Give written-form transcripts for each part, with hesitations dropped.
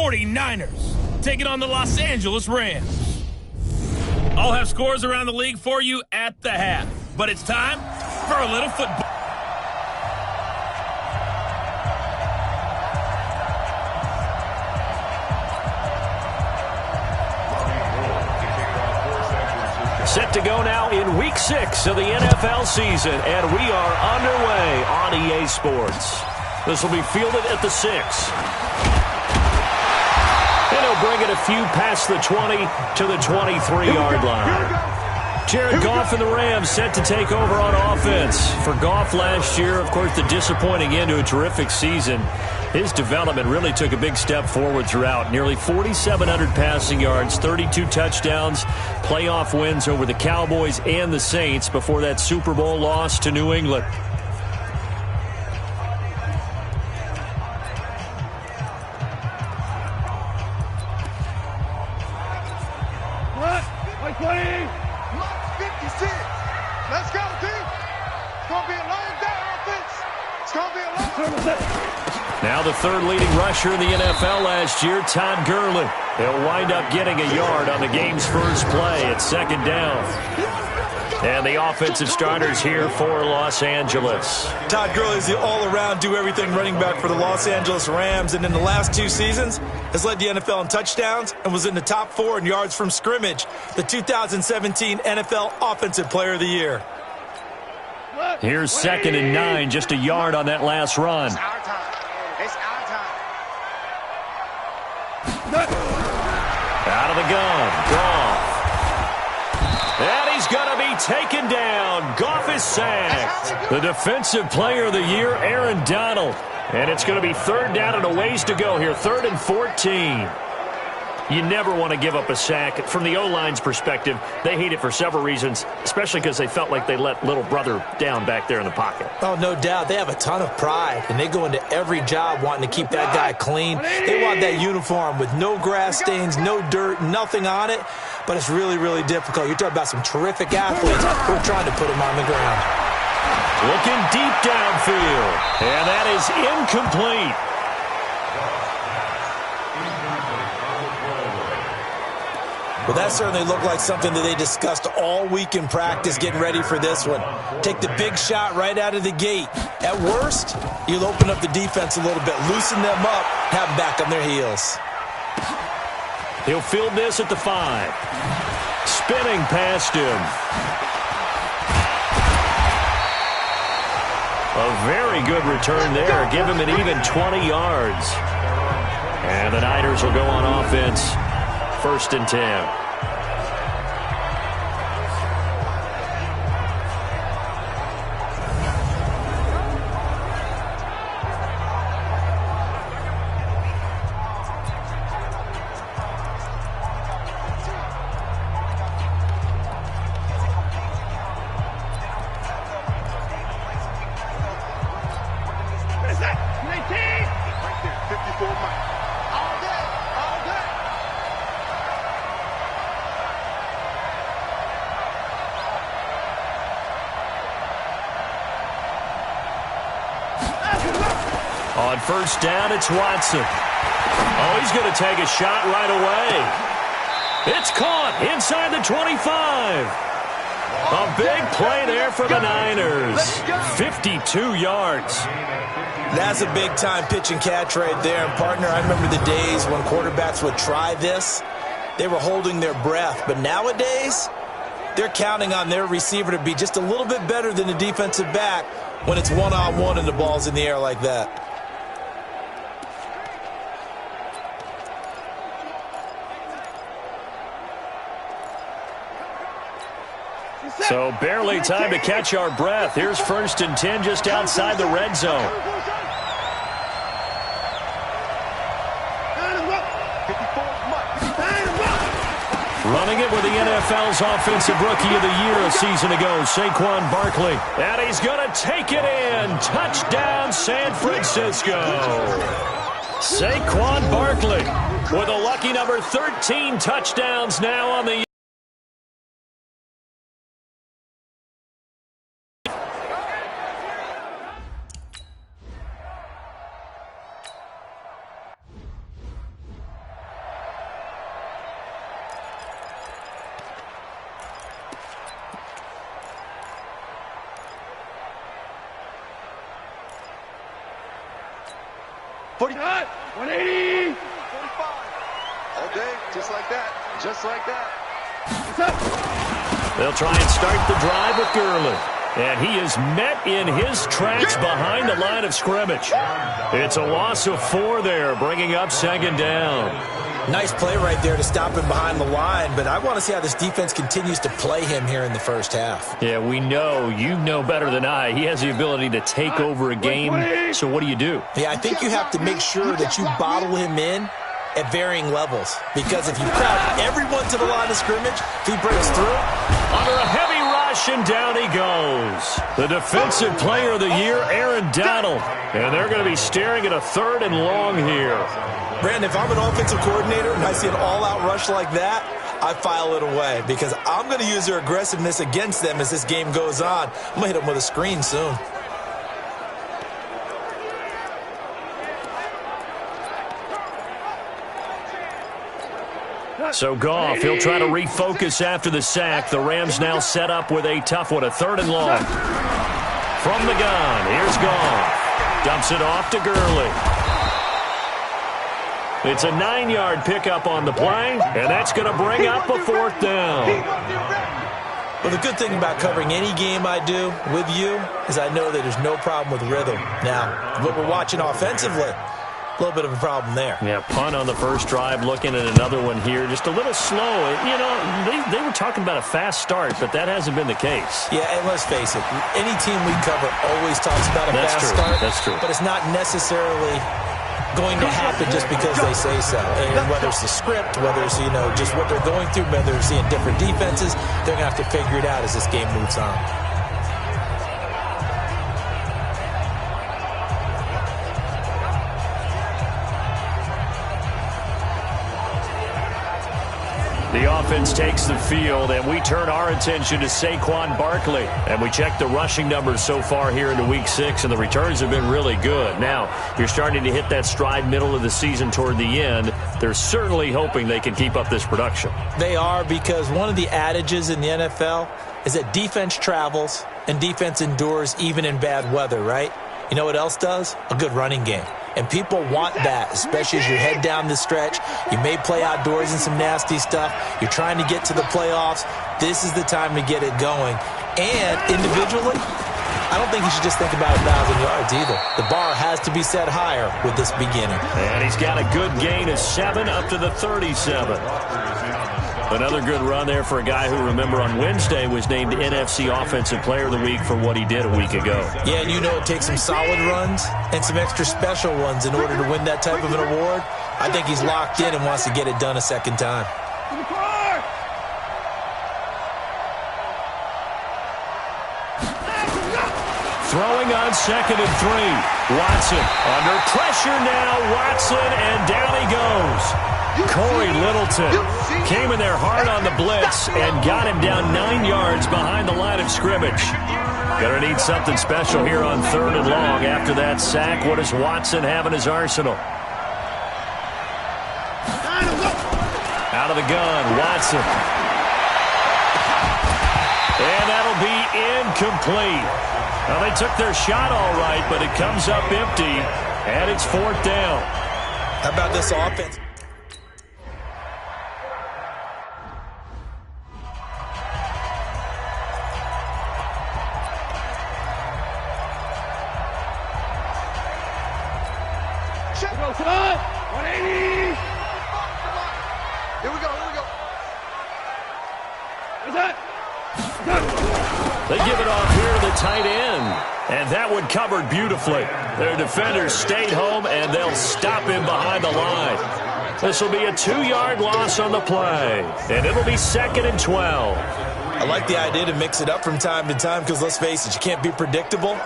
49ers taking on the Los Angeles Rams. I'll have scores around the league for you at the half, but it's time for a little football. Set to go now in Week 6 of the NFL season, and we are underway on EA Sports. This will be fielded at the 6. And he'll bring it a few past the 20 to the 23-yard line. Jared Goff and the Rams set to take over on offense. For Goff last year, of course, the disappointing end to a terrific season. His development really took a big step forward throughout. Nearly 4,700 passing yards, 32 touchdowns, playoff wins over the Cowboys and the Saints before that Super Bowl loss to New England. Now the third leading rusher in the NFL last year, Todd Gurley. He'll wind up getting a yard on the game's first play at second down. And the offensive starters here for Los Angeles. Todd Gurley is the all-around, do-everything running back for the Los Angeles Rams, and in the last 2 seasons has led the NFL in touchdowns and was in the top 4 in yards from scrimmage, the 2017 NFL Offensive Player of the Year. Here's 2nd and 9, just a yard on that last run. It's our time. It's our time. Out of the gun, Goff. And he's going to be taken down. Goff is sacked. The defensive player of the year, Aaron Donald. And it's going to be 3rd down and a ways to go here, 3rd and 14. You never want to give up a sack. From the O-line's perspective, they hate it for several reasons, especially because they felt like they let little brother down back there in the pocket. Oh, no doubt. They have a ton of pride, and they go into every job wanting to keep that guy clean. They want that uniform with no grass stains, no dirt, nothing on it, but it's really, really difficult. You're talking about some terrific athletes who are trying to put him on the ground. Looking deep downfield, and that is incomplete. Well, that certainly looked like something that they discussed all week in practice getting ready for this one. Take the big shot right out of the gate. At worst, you'll open up the defense a little bit, loosen them up, have them back on their heels. He'll field this at the 5. Spinning past him. A very good return there. Give him an even 20 yards. And the Niners will go on offense. 1st and 10. On 1st down, it's Watson. Oh, he's going to take a shot right away. It's caught inside the 25. A big play there for the Niners. 52 yards. That's a big-time pitch and catch right there. And, partner, I remember the days when quarterbacks would try this. They were holding their breath. But nowadays, they're counting on their receiver to be just a little bit better than the defensive back when it's one-on-one and the ball's in the air like that. So barely time to catch our breath. Here's 1st and 10 just outside the red zone. Running it with the NFL's Offensive Rookie of the Year a season ago, Saquon Barkley. And he's going to take it in. Touchdown, San Francisco. Saquon Barkley with a lucky number 13 touchdowns now on the 180. 45. All day, just like that. Just like that. They'll try and start the drive with Gurley. And he is met in his tracks behind the line of scrimmage. It's a loss of 4 there, bringing up second down. Nice play right there to stop him behind the line, but I want to see how this defense continues to play him here in the first half. Yeah, we know. You know better than I. He has the ability to take over a game, so what do you do? Yeah, I think you have to make sure that you bottle him in at varying levels, because if you crowd everyone to the line of scrimmage, if he breaks through, under a heavy rush, and down he goes. The defensive player of the year, Aaron Donald. And they're going to be staring at a 3rd and long here. Brandon, if I'm an offensive coordinator and I see an all-out rush like that, I file it away because I'm going to use their aggressiveness against them as this game goes on. I'm going to hit them with a screen soon. So Goff, he'll try to refocus after the sack. The Rams now set up with a tough one, a 3rd and long. From the gun, here's Goff. Dumps it off to Gurley. It's a 9-yard pickup on the play, and that's going to bring up a 4th down. Well, the good thing about covering any game I do with you is I know that there's no problem with rhythm. Now, what we're watching offensively, a little bit of a problem there. Yeah, punt on the first drive, looking at another one here. Just a little slow. You know, they were talking about a fast start, but that hasn't been the case. Yeah, and let's face it, any team we cover always talks about a fast start. That's true. But it's not necessarily going to happen just because they say so. And whether it's the script, whether it's, you know, just what they're going through, whether they're seeing different defenses, they're going to have to figure it out as this game moves on. The offense takes the field, and we turn our attention to Saquon Barkley. And we check the rushing numbers so far here into Week 6, and the returns have been really good. Now, you're starting to hit that stride middle of the season toward the end. They're certainly hoping they can keep up this production. They are, because one of the adages in the NFL is that defense travels and defense endures even in bad weather, right? You know what else does? A good running game. And people want that, especially as you head down the stretch. You may play outdoors in some nasty stuff. You're trying to get to the playoffs. This is the time to get it going. And individually, I don't think you should just think about 1,000 yards either. The bar has to be set higher with this beginning. And he's got a good gain of 7 up to the 37. Another good run there for a guy who, remember, on Wednesday was named NFC Offensive Player of the Week for what he did a week ago. Yeah, and you know it takes some solid runs and some extra special ones in order to win that type of an award. I think he's locked in and wants to get it done a second time. Throwing on 2nd and 3. Watson under pressure now. Watson, and down he goes. Corey Littleton came in there hard on the blitz and got him down 9 yards behind the line of scrimmage. Gonna need something special here on 3rd and long. After that sack, what does Watson have in his arsenal? Out of the gun, Watson. And that'll be incomplete. Well, they took their shot all right, but it comes up empty, and it's 4th down. How about this offense? They give it off here to the tight end. And that one covered beautifully. Their defenders stayed home, and they'll stop him behind the line. This will be a 2-yard loss on the play. And it'll be 2nd and 12. I like the idea to mix it up from time to time because, let's face it, you can't be predictable.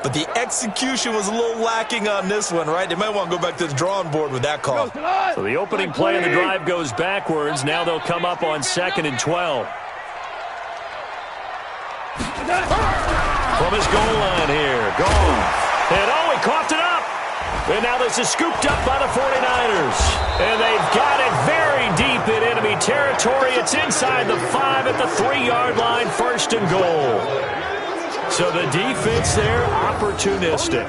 But the execution was a little lacking on this one, right? They might want to go back to the drawing board with that call. So the opening play of the drive goes backwards. Now they'll come up on 2nd and 12. From his goal line here, gone. And oh, he coughed it up. And now this is scooped up by the 49ers. And they've got it very deep in enemy territory. It's inside the 5 at the 3-yard line, 1st and goal. So the defense there, opportunistic.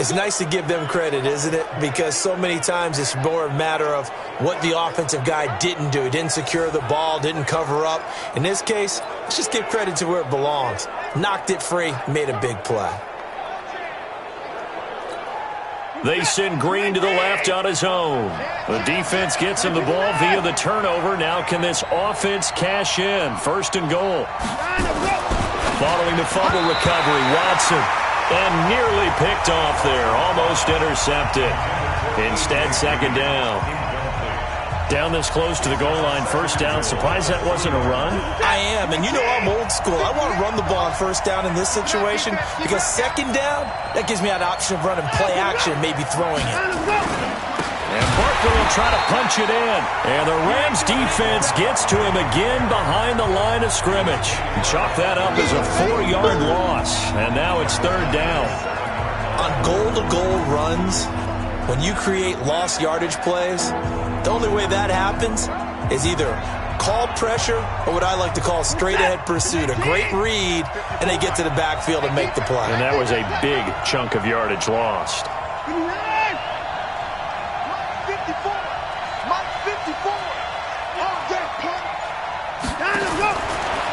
It's nice to give them credit, isn't it? Because so many times it's more a matter of what the offensive guy didn't do. Didn't secure the ball, didn't cover up. In this case, let's just give credit to where it belongs. Knocked it free, made a big play. They send Green to the left on his own. The defense gets him the ball via the turnover. Now can this offense cash in? 1st and goal. Following the fumble recovery, Watson. And nearly picked off there. Almost intercepted. Instead, 2nd down. Down this close to the goal line, 1st down. Surprised that wasn't a run? I am, and you know I'm old school. I want to run the ball on 1st down in this situation because 2nd down, that gives me an option of running play action, maybe throwing it. And Barkley will try to punch it in. And the Rams defense gets to him again behind the line of scrimmage. Chalk that up as a 4-yard loss. And now it's 3rd down. On goal-to-goal runs, when you create lost yardage plays, the only way that happens is either called pressure or what I like to call straight-ahead pursuit. A great read, and they get to the backfield and make the play. And that was a big chunk of yardage lost.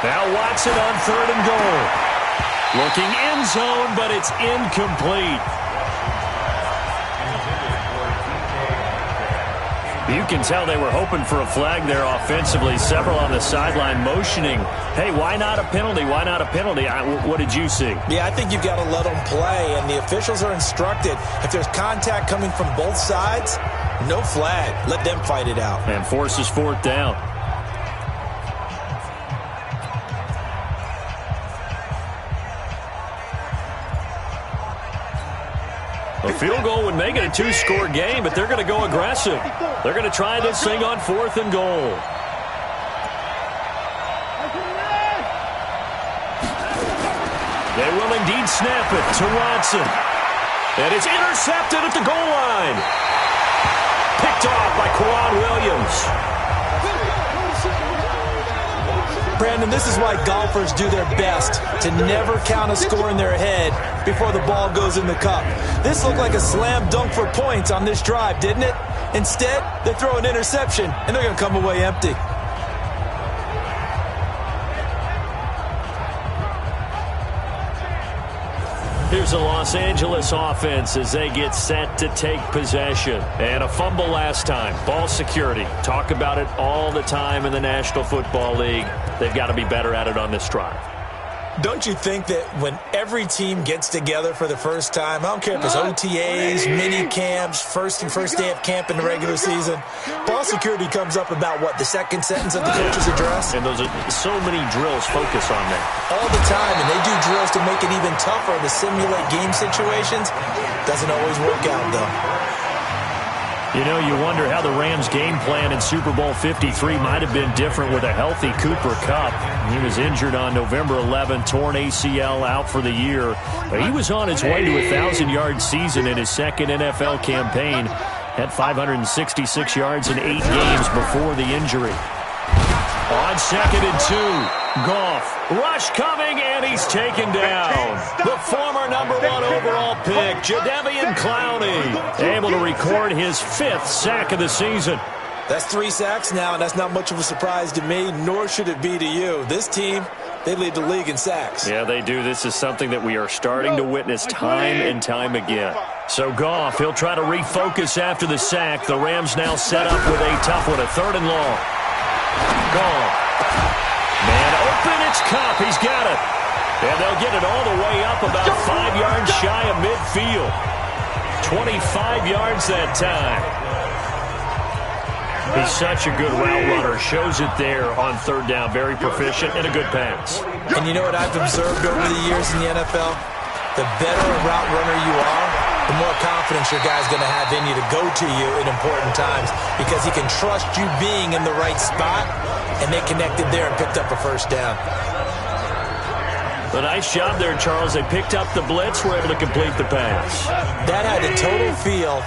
Now Watson on 3rd and goal. Looking end zone, but it's incomplete. You can tell they were hoping for a flag there offensively. Several on the sideline motioning, hey, why not a penalty? Why not a penalty? What did you see? Yeah, I think you've got to let them play, and the officials are instructed. If there's contact coming from both sides, no flag. Let them fight it out. And forces 4th down. A field goal would make it a 2-score game, but they're going to go aggressive. They're going to try this thing on 4th and goal. They will indeed snap it to Watson. And it's intercepted at the goal line. Picked off by Quan Williams. Brandon, this is why golfers do their best to never count a score in their head before the ball goes in the cup. This looked like a slam dunk for points on this drive, didn't it? Instead, they throw an interception, and they're going to come away empty. Here's the Los Angeles offense as they get set to take possession. And a fumble last time. Ball security. Talk about it all the time in the National Football League. They've got to be better at it on this drive. Don't you think that when every team gets together for the first time, I don't care if it's OTAs, mini camps, first day of camp in the regular season, ball security comes up about what, the second sentence of the coach's address? And those are so many drills focus on that. All the time, and they do drills to make it even tougher to simulate game situations. Doesn't always work out, though. You know, you wonder how the Rams' game plan in Super Bowl 53 might have been different with a healthy Cooper Kupp. He was injured on November 11, torn ACL, out for the year. But he was on his way to a 1,000-yard season in his second NFL campaign. Had 566 yards in 8 games before the injury. On 2nd and 2. Goff, rush coming, and he's taken down. The former #1 overall pick, Jadeveon Clowney, able to record his 5th sack of the season. That's 3 sacks now, and that's not much of a surprise to me, nor should it be to you. This team, they lead the league in sacks. Yeah, they do. This is something that we are starting to witness time and time again. So Goff, he'll try to refocus after the sack. The Rams now set up with a tough one, a 3rd and long. Goff. Man open, it's Kupp. He's got it. And they'll get it all the way up about 5 yards shy of midfield. 25 yards that time. He's such a good route runner. Shows it there on 3rd down. Very proficient and a good pass. And you know what I've observed over the years in the NFL? The better a route runner you are, the more confidence your guy's going to have in you to go to you in important times because he can trust you being in the right spot, and they connected there and picked up a 1st down. A nice job there, Charles. They picked up the blitz, were able to complete the pass. That had the total feel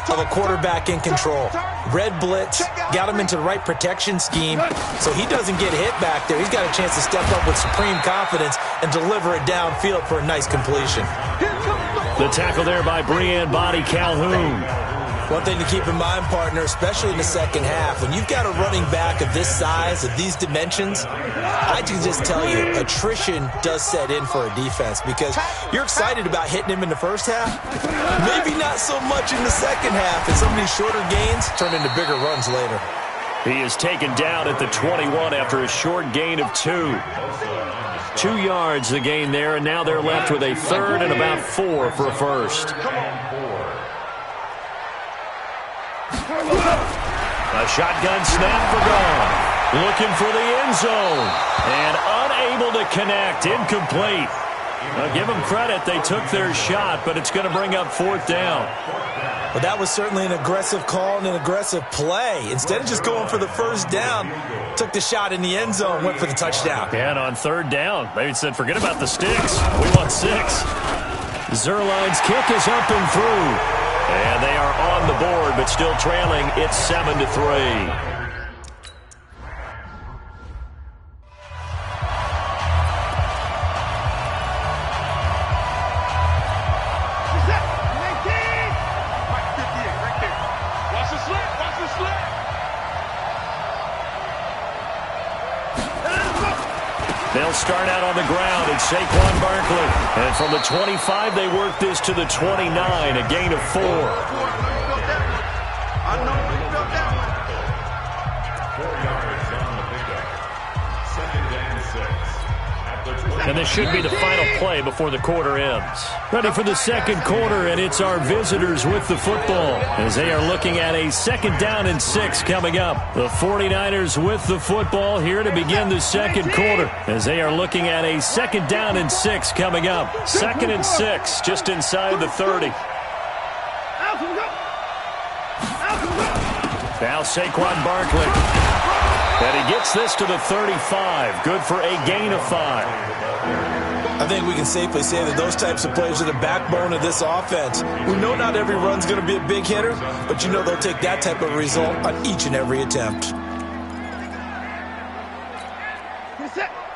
of a quarterback in control. Red blitz, got him into the right protection scheme, so he doesn't get hit back there. He's got a chance to step up with supreme confidence and deliver it downfield for a nice completion. The tackle there by Breanne Body Calhoun. One thing to keep in mind, partner, especially in the second half, when you've got a running back of this size, of these dimensions, I can just tell you, attrition does set in for a defense because you're excited about hitting him in the first half, maybe not so much in the second half, and some of these shorter gains turn into bigger runs later. He is taken down at the 21 after a short gain of 2. 2 yards the gain there, and now they're left with a third and about 4 for a first. A shotgun snap for Gone. Looking for the end zone. And unable to connect. Incomplete. Now give them credit. They took their shot, but it's going to bring up 4th down. Well, that was certainly an aggressive call and an aggressive play. Instead of just going for the first down, took the shot in the end zone, went for the touchdown. And on 3rd down, they said, forget about the sticks. We want 6. Zerline's kick is up and through. And they are on the board, but still trailing. It's 7-3. They'll start out on the ground at Saquon Barkley. And from the 25, they work this to the 29, a gain of 4. And this should be the final play before the quarter ends. Ready for the second quarter, and it's our visitors with the football as they are looking at a 2nd down and 6 coming up. The 49ers with the football here to begin the second quarter as they are looking at a 2nd down and 6 coming up. 2nd and 6 just inside the 30. Now Saquon Barkley. And he gets this to the 35. Good for a gain of 5. I think we can safely say that those types of plays are the backbone of this offense. We know not every run's going to be a big hitter, but you know they'll take that type of result on each and every attempt.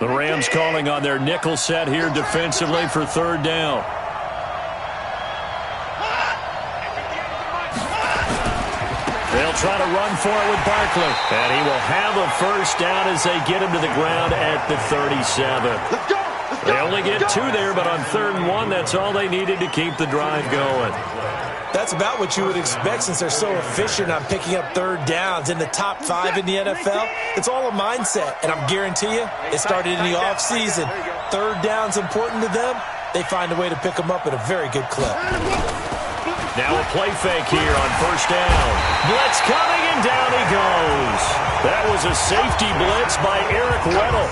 The Rams calling on their nickel set here defensively for 3rd down. They'll try to run for it with Barkley. And he will have a first down as they get him to the ground at the 37. They only get 2 there, but on 3rd and 1, that's all they needed to keep the drive going. That's about what you would expect since they're so efficient on picking up 3rd downs in the top 5 in the NFL. It's all a mindset, and I'm guarantee you, it started in the offseason. 3rd down's important to them. They find a way to pick them up at a very good clip. Now a play fake here on 1st down. Blitz coming, and down he goes. That was a safety blitz by Eric Weddle.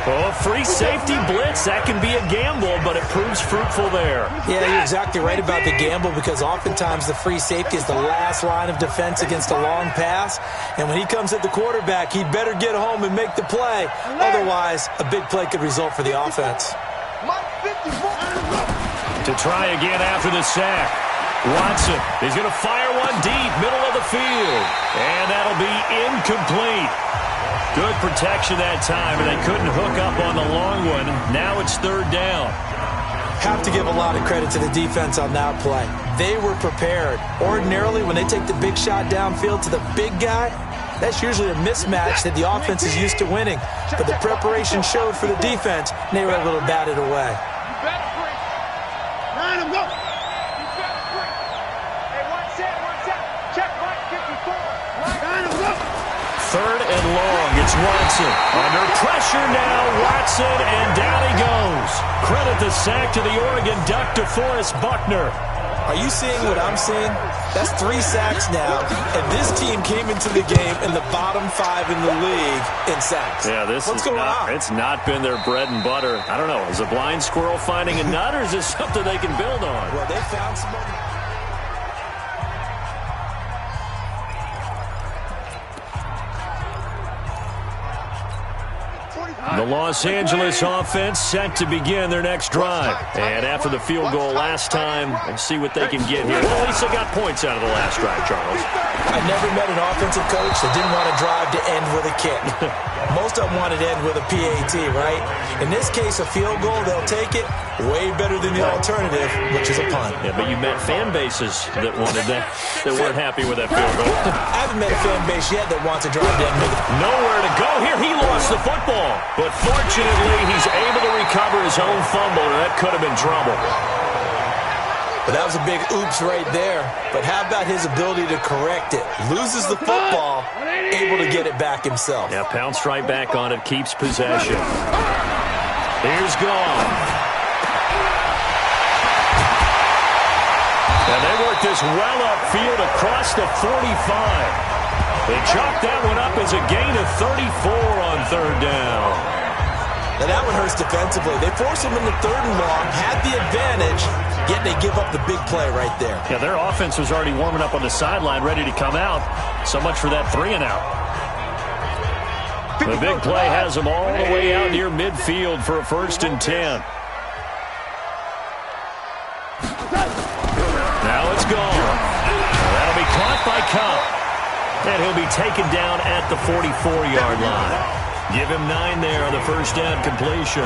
Oh, free safety blitz, that can be a gamble, but it proves fruitful there. Yeah, you're exactly right about the gamble because oftentimes the free safety is the last line of defense against a long pass. And when he comes at the quarterback, he'd better get home and make the play. Otherwise, a big play could result for the offense. To try again after the sack. Watson, he's going to fire one deep, middle of the field. And that'll be incomplete. Good protection that time, and they couldn't hook up on the long one. Now it's 3rd down. Have to give a lot of credit to the defense on that play. They were prepared. Ordinarily, when they take the big shot downfield to the big guy, that's usually a mismatch that the offense is used to winning. But the preparation showed for the defense, and they were able to bat it away. Third and long, it's Watson. Under pressure now, Watson, and down he goes. Credit the sack to the Oregon Duck, DeForest Buckner. Are you seeing what I'm seeing? That's 3 sacks now, and this team came into the game in the bottom 5 in the league in sacks. Yeah, What's going on? It's not been their bread and butter. I don't know. Is a blind squirrel finding a nut, or is this something they can build on? Well, they found some. The Los Angeles offense set to begin their next drive. And after the field goal last time, we'll see what they can get here. Well, at least they got points out of the last drive, Charles. I never met an offensive coach that didn't want to drive to end with a kick. Most of them wanted to end with a PAT, right? In this case, a field goal, they'll take it way better than the alternative, which is a punt. Yeah, but you met fan bases that wanted that weren't happy with that field goal. I haven't met a fan base yet that wants to drive to end with it. Nowhere to go here. He lost the football. But fortunately, he's able to recover his own fumble, and that could have been trouble. But that was a big oops right there. But how about his ability to correct it? Loses the football, able to get it back himself. Yeah, pounced right back on it, keeps possession. Here's Goff. And they work this well upfield across the 45. They chalk that one up as a gain of 34 on third down. Now that one hurts defensively. They force him into third and long, had the advantage, yet they give up the big play right there. Yeah, their offense was already warming up on the sideline, ready to come out. So much for that 3-and-out. The big play has them all the way out near midfield for a 1st and 10. Now it's gone. That'll be caught by Cobb. And he'll be taken down at the 44-yard line. Give him 9 there on the first down completion.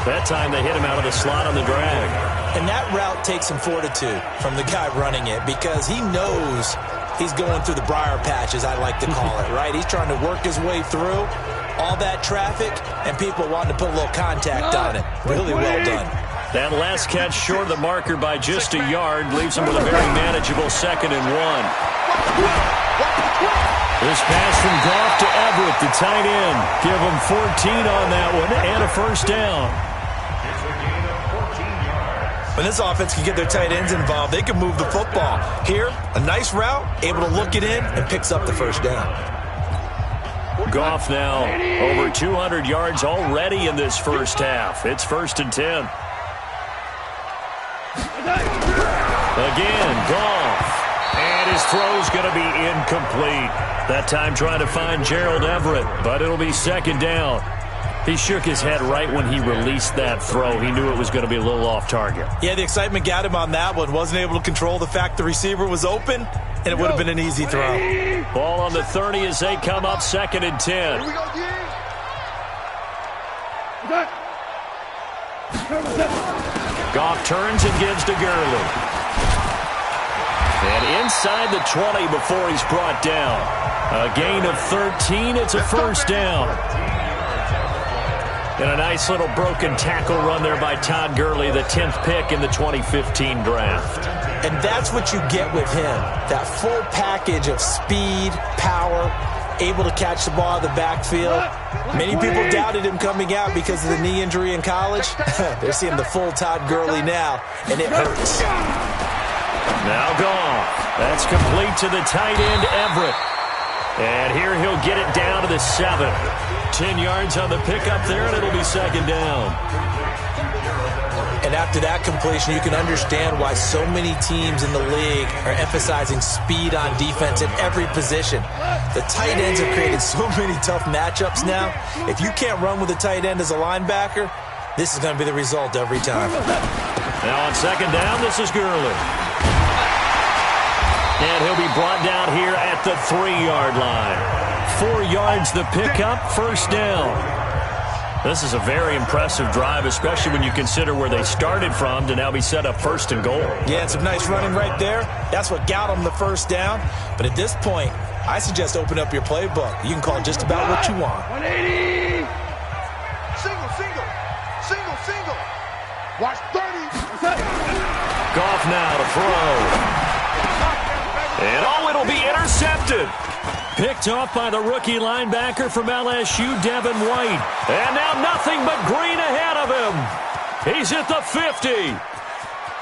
That time they hit him out of the slot on the drag. And that route takes some fortitude from the guy running it because he knows he's going through the briar patch, as I like to call it, right? He's trying to work his way through all that traffic, and people wanting to put a little contact on it. Really well done. That last catch short of the marker by just a yard leaves him with a very manageable 2nd and 1. This pass from Goff to Everett, the tight end. Give him 14 on that one and a 1st down. When this offense can get their tight ends involved, they can move the football. Here, a nice route, able to look it in, and picks up the 1st down. Goff now over 200 yards already in this first half. It's 1st and 10. Again, Goff. And his throw's going to be incomplete. That time trying to find Gerald Everett, but it'll be 2nd down. He shook his head right when he released that throw. He knew it was going to be a little off target. Yeah, the excitement got him on that one. Wasn't able to control the fact the receiver was open, and it would have been an easy throw. Ball on the 30 as they come up 2nd and 10. Here we go, Goff turns and gives to Gurley. And inside the 20 before he's brought down. A gain of 13. It's a 1st down. And a nice little broken tackle run there by Todd Gurley, the 10th pick in the 2015 draft. And that's what you get with him. That full package of speed, power, able to catch the ball in the backfield. Many people doubted him coming out because of the knee injury in college. They're seeing the full Todd Gurley now, and it hurts. Now Goff. That's complete to the tight end, Everett. And here he'll get it down to the 7. 10 yards on the pickup there, and it'll be 2nd down. And after that completion, you can understand why so many teams in the league are emphasizing speed on defense at every position. The tight ends have created so many tough matchups now. If you can't run with a tight end as a linebacker, this is going to be the result every time. Now on 2nd down, this is Gurley. And he'll be brought down here at the 3-yard line. 4 yards the pickup, 1st down. This is a very impressive drive, especially when you consider where they started from to now be set up 1st and goal. Yeah, and some nice running right there. That's what got them the 1st down. But at this point, I suggest open up your playbook. You can call just about what you want. 180. Single, single. Single, single. Watch 30. Goff now to throw. And it'll be intercepted. Picked off by the rookie linebacker from LSU, Devin White. And now nothing but green ahead of him. He's at the 50,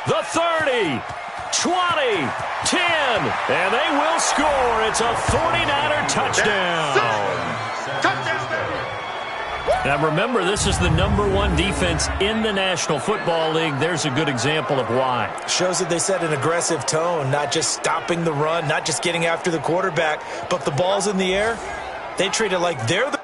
the 30, 20, 10, and they will score. It's a 49er touchdown. Touchdown. Now remember, this is the #1 defense in the National Football League. There's a good example of why. Shows that they set an aggressive tone, not just stopping the run, not just getting after the quarterback, but the ball's in the air. They treat it like they're the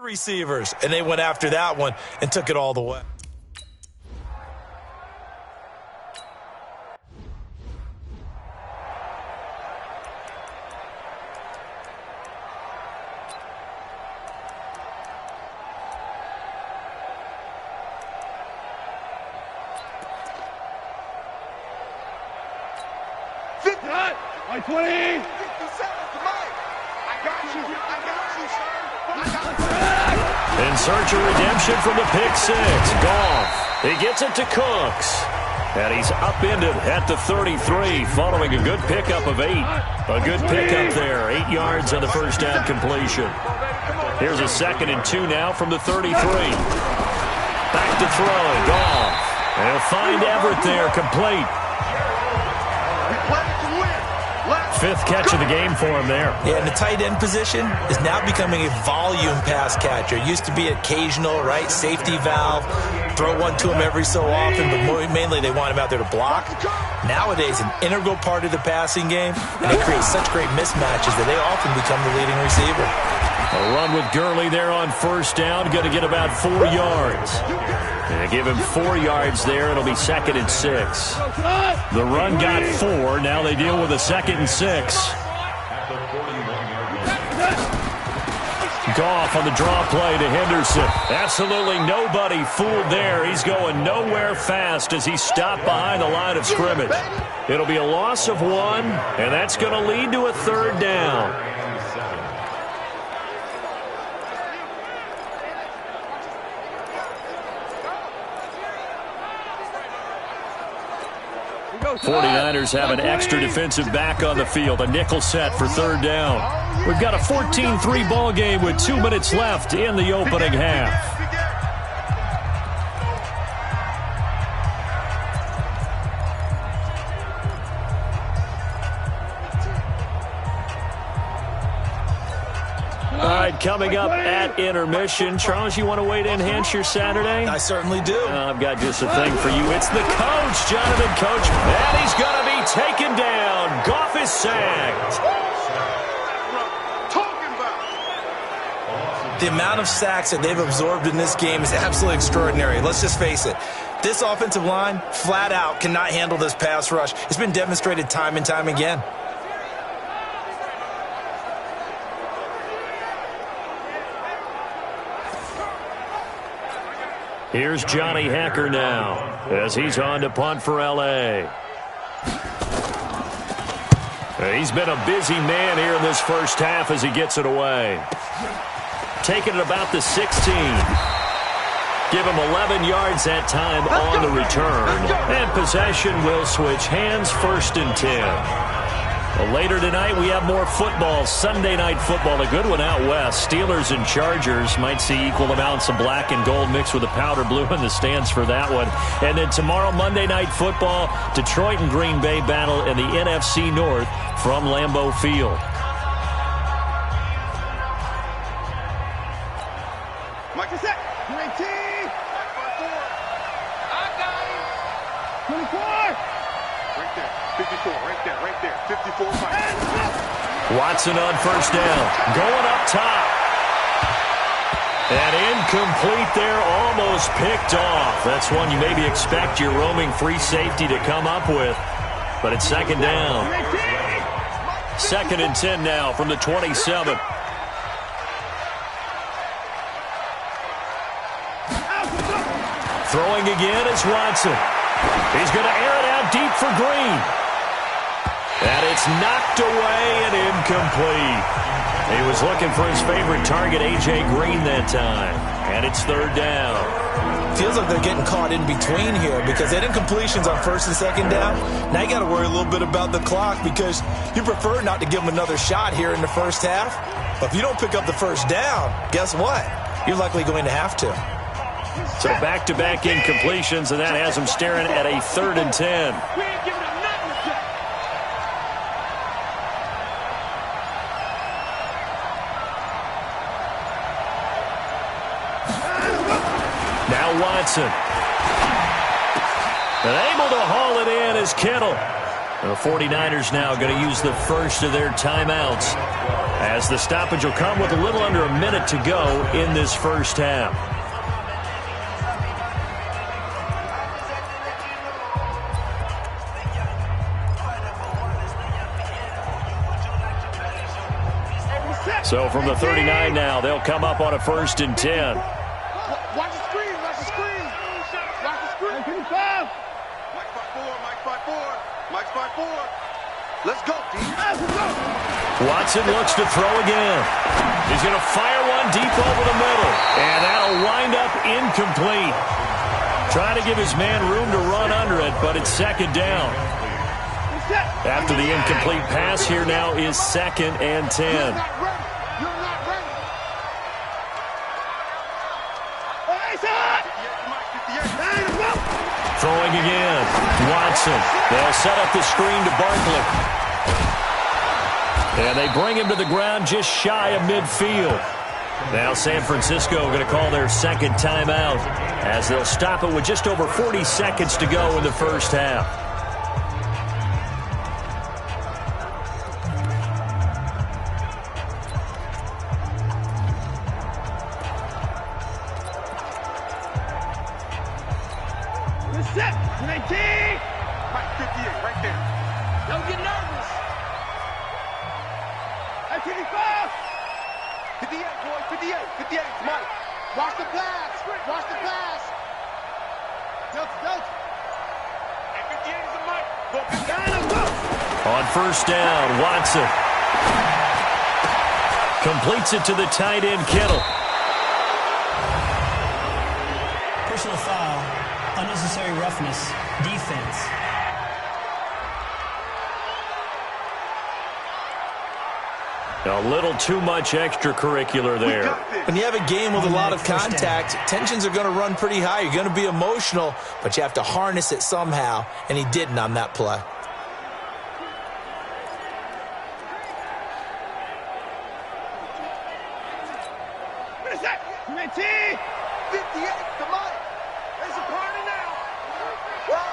Receivers, and they went after that one and took it all the way. Like 20. 57, come on. I got you, sir. In search of redemption from the pick six. Goff. He gets it to Cooks. And he's upended at the 33 following a good pickup of 8. A good pickup there. 8 yards on the first down completion. Here's a 2nd and 2 now from the 33. Back to throw. Goff. And he'll find Everett there, complete. 5th catch of the game for him there. Yeah, and the tight end position is now becoming a volume pass catcher. It used to be occasional, right? Safety valve. Throw one to him every so often, but mainly they want him out there to block. Nowadays, an integral part of the passing game, and it creates such great mismatches that they often become the leading receiver. A run with Gurley there on first down. Going to get about 4 yards. And give him 4 yards there. It'll be 2nd and 6. The run got 4. Now they deal with a 2nd and 6. Goff on the draw play to Henderson. Absolutely nobody fooled there. He's going nowhere fast as he stopped behind the line of scrimmage. It'll be a loss of 1, and that's going to lead to a 3rd down. '49ers have an extra defensive back on the field. A nickel set for 3rd down. We've got a 14-3 ball game with 2 minutes left in the opening half. All right, coming up at intermission. Charles, you want to wait to enhance your Saturday? I certainly do. I've got just a thing for you. It's the coach, Jonathan Coach. And he's going to be taken down. Goff is sacked. The amount of sacks that they've absorbed in this game is absolutely extraordinary. Let's just face it. This offensive line, flat out, cannot handle this pass rush. It's been demonstrated time and time again. Here's Johnny Hacker now as he's on to punt for L.A. He's been a busy man here in this first half as he gets it away. Taking it about the 16. Give him 11 yards that time on the return. And possession will switch hands, 1st and 10. Well, later tonight, we have more football. Sunday night football, a good one out west. Steelers and Chargers might see equal amounts of black and gold mixed with a powder blue in the stands for that one. And then tomorrow, Monday night football, Detroit and Green Bay battle in the NFC North from Lambeau Field. Mike is set. 19. 24. Right there. 54. Right there. 54. Watson on first down. Going up top. And incomplete there, almost picked off. That's one you maybe expect your roaming free safety to come up with. But it's 2nd down. 2nd and 10 now from the 27. Throwing again is Watson. He's going to air it out deep for Green. And it's knocked away and incomplete. He was looking for his favorite target, A.J. Green, that time. And it's 3rd down. Feels like they're getting caught in between here because they had incompletions on 1st and 2nd down. Now you got to worry a little bit about the clock because you prefer not to give them another shot here in the first half. But if you don't pick up the 1st down, guess what? You're likely going to have to. So back-to-back incompletions, and that has him staring at a 3rd and 10. Now Watson. And able to haul it in is Kittle. The 49ers now going to use the first of their timeouts, as the stoppage will come with a little under a minute to go in this first half. So from the 39 now, they'll come up on a 1st and 10. Watch the screen, watch the screen. Watch the screen. Mike 5. Mike 5-4, Mike 5-4. Mike 5-4. Let's go, D. Let's go. Watson looks to throw again. He's going to fire one deep over the middle. And that'll wind up incomplete. Trying to give his man room to run under it, but it's 2nd down. After the incomplete pass, here now is 2nd and 10. Throwing again. Watson. They'll set up the screen to Barkley. And they bring him to the ground just shy of midfield. Now San Francisco going to call their 2nd timeout, as they'll stop it with just over 40 seconds to go in the first half. Set. 19. Mike 58, right there. Don't get nervous. 55. 58, boys. 58. 58. Mike. Watch the pass. Watch the pass. Delta. And 58 is a Mike. Go. On 1st down, Watson completes it to the tight end, Kittle. Personal foul. Unnecessary roughness. Defense. A little too much extracurricular there. When you have a game with a lot of contact, tensions are going to run pretty high. You're going to be emotional, but you have to harness it somehow, and he didn't on that play. What is that? 19. 58. Come on. There's a party now. Whoa.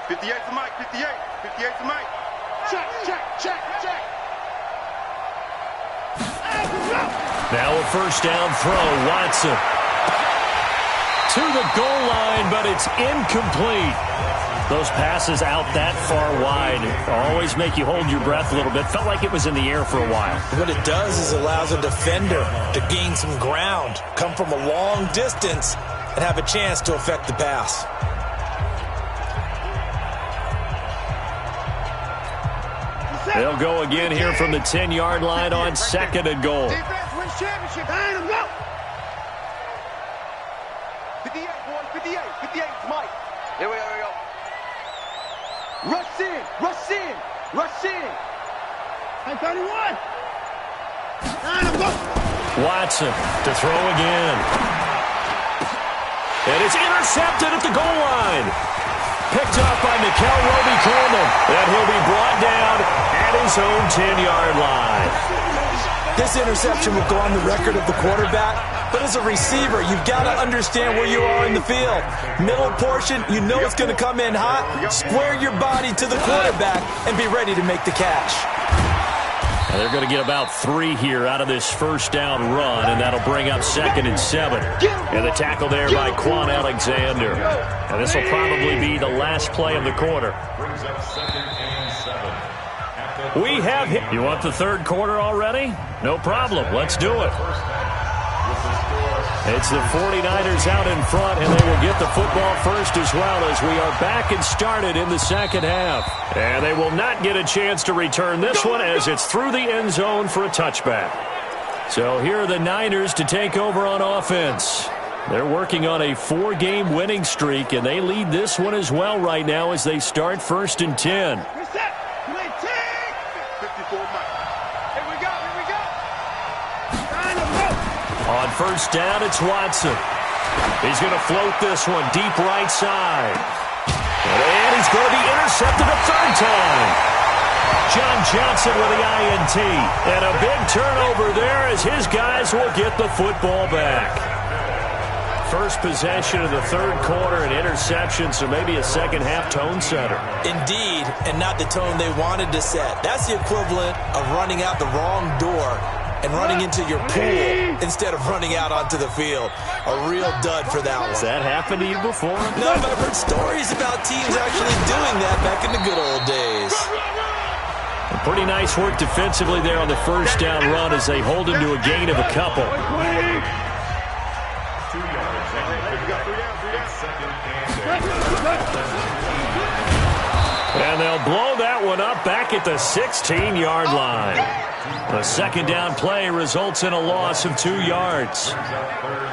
58 to Mike, 58. 58 to Mike. Check. Now a 1st down throw, Watson. To the goal line, but it's incomplete. Those passes out that far wide always make you hold your breath a little bit. Felt like it was in the air for a while. What it does is allows a defender to gain some ground, come from a long distance, and have a chance to affect the pass. They'll go again here from the 10-yard line on 2nd and goal. Defense wins championship. Go. 58, boys. 58. 58 to Mike. Here we go. Rush in. 31. Watson to throw again. And it's intercepted at the goal line. Picked up by Mikel Roby-Coleman. And he'll be brought down at his own 10-yard line. This interception will go on the record of the quarterback, but as a receiver, you've got to understand where you are in the field. Middle portion, you know it's going to come in hot. Square your body to the quarterback and be ready to make the catch. And they're going to get about 3 here out of this 1st down run, and that'll bring up 2nd and 7. And the tackle there by Quan Alexander. And this will probably be the last play of the quarter. We have hit. You want the 3rd quarter already? No problem. Let's do it. It's the 49ers out in front, and they will get the football first as well, as we are back and started in the 2nd half. And they will not get a chance to return this one, as it's through the end zone for a touchback. So here are the Niners to take over on offense. They're working on a 4-game winning streak, and they lead this one as well right now as they start 1st and 10. On 1st down, it's Watson. He's going to float this one deep right side. And he's going to be intercepted a 3rd time. John Johnson with the INT. And a big turnover there as his guys will get the football back. First possession of the third quarter, an interception, so maybe a second-half tone setter. Indeed, and not the tone they wanted to set. That's the equivalent of running out the wrong door and running into your pool instead of running out onto the field. A real dud for that one. Has that happened to you before? No, but I've heard stories about teams actually doing that back in the good old days. Pretty nice work defensively there on the first down run as they hold him to a gain of a couple. And they'll blow that one up back at the 16-yard line. A second down play results in a loss of 2 yards.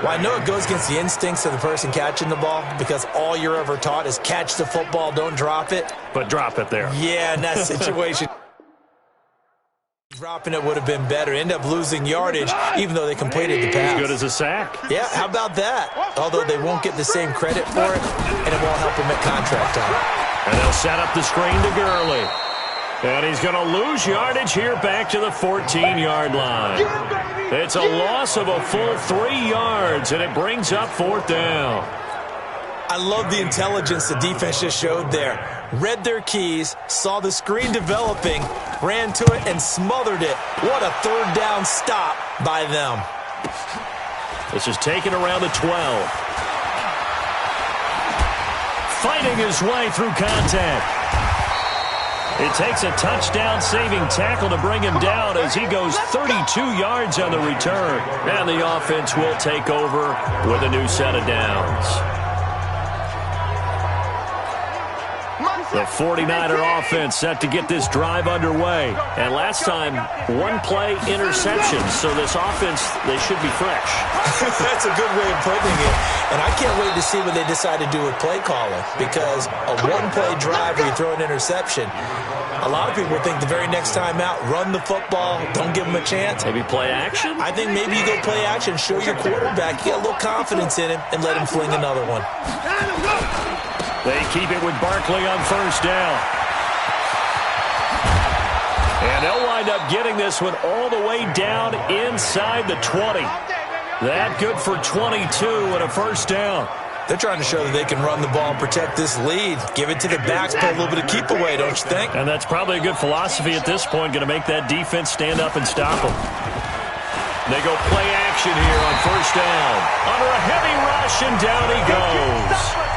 Well, I know it goes against the instincts of the person catching the ball because all you're ever taught is catch the football, don't drop it. But drop it there. Yeah, in that situation. Dropping it would have been better. End up losing yardage, even though they completed the pass. As good as a sack. Yeah, how about that? Although they won't get the same credit for it, and it won't help them at contract time. And they'll set up the screen to Gurley. And he's going to lose yardage here back to the 14-yard line. It's a loss of a full 3 yards, and it brings up 4th down. I love the intelligence the defense just showed there. Read their keys, saw the screen developing, ran to it, and smothered it. What a third down stop by them. This is taken around the 12. Fighting his way through contact. It takes a touchdown-saving tackle to bring him down as he goes 32 yards on the return. And the offense will take over with a new set of downs. The 49er offense set to get this drive underway. And last time, one play interception. So this offense, they should be fresh. That's a good way of putting it. And I can't wait to see what they decide to do with play calling. Because a one-play drive where you throw an interception, a lot of people think the very next time out, run the football, don't give them a chance. Maybe play action? I think maybe you go play action, show your quarterback, get a little confidence in him, and let him fling another one. They keep it with Barkley on first down. And they'll wind up getting this one all the way down inside the 20. That good for 22 and a first down. They're trying to show that they can run the ball and protect this lead. Give it to the backs, play a little bit of keep away, don't you think? And that's probably a good philosophy at this point, going to make that defense stand up and stop them. They go play action here on first down. Under a heavy rush, and down he goes.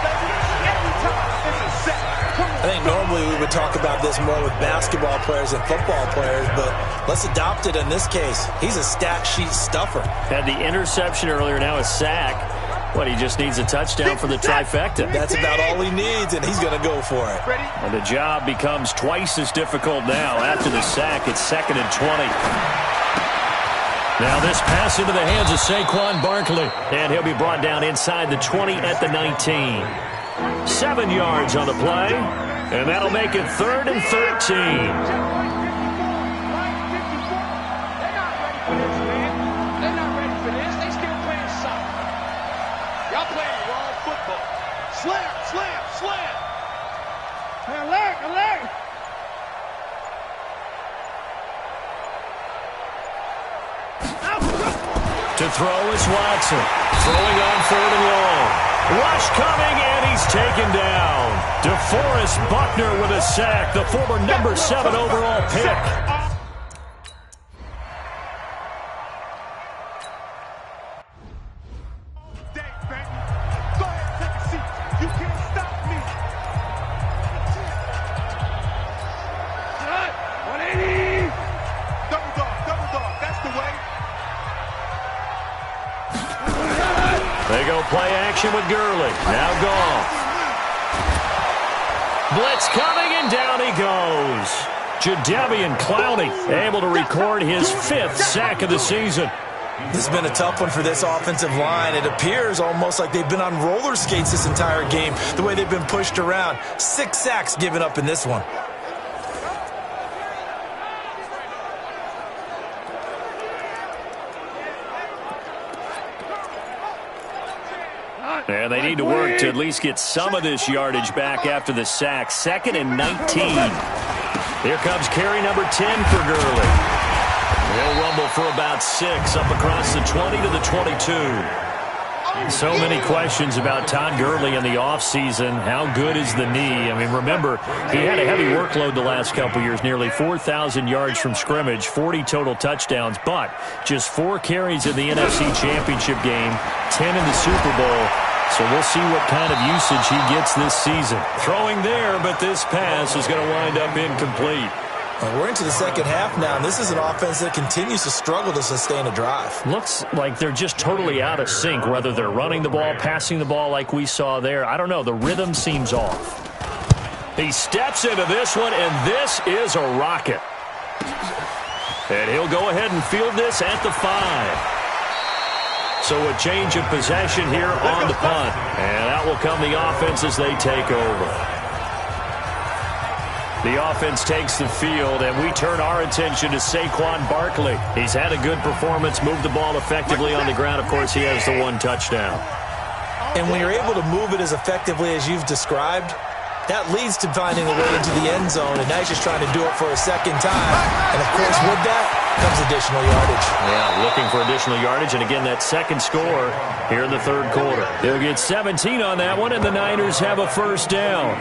I think normally we would talk about this more with basketball players and football players, but let's adopt it in this case. He's a stat sheet stuffer. Had the interception earlier, now a sack. What, he just needs a touchdown for the trifecta. That's about all he needs, and he's going to go for it. And the job becomes twice as difficult now. After the sack, it's 2nd and 20. Now this pass into the hands of Saquon Barkley, and he'll be brought down inside the 20 at the 19. 7 yards on the play, and that'll make it 3rd and 13. To throw is Watson. Throwing on 3rd and long. Rush coming, and he's taken down. DeForest Buckner with a sack, the former number 7 overall pick. They go play action with Gurley. Now Goff. Blitz coming, and down he goes. Jadeveon Clowney able to record his 5th sack of the season. This has been a tough one for this offensive line. It appears almost like they've been on roller skates this entire game, the way they've been pushed around. 6 sacks given up in this one. And they need to work to at least get some of this yardage back after the sack. 2nd and 19. Here comes carry number 10 for Gurley. He'll rumble for about 6 up across the 20 to the 22. So many questions about Todd Gurley in the offseason. How good is the knee? I mean, remember, he had a heavy workload the last couple years, nearly 4,000 yards from scrimmage, 40 total touchdowns, but just 4 carries in the NFC Championship game, 10 in the Super Bowl. So we'll see what kind of usage he gets this season. Throwing there, but this pass is going to wind up incomplete. We're into the second half now, and this is an offense that continues to struggle to sustain a drive. Looks like they're just totally out of sync, whether they're running the ball, passing the ball like we saw there. I don't know. The rhythm seems off. He steps into this one, and this is a rocket. And he'll go ahead and field this at the 5. So a change of possession here on the punt. And that will come the offense as they take over. The offense takes the field, and we turn our attention to Saquon Barkley. He's had a good performance, moved the ball effectively on the ground. Of course, he has the 1 touchdown. And when you're able to move it as effectively as you've described, that leads to finding a way into the end zone, and now he's just trying to do it for a second time. And, of course, with that comes additional yardage. Yeah, looking for additional yardage, and again, that second score here in the third quarter. He'll get 17 on that one, and the Niners have a first down.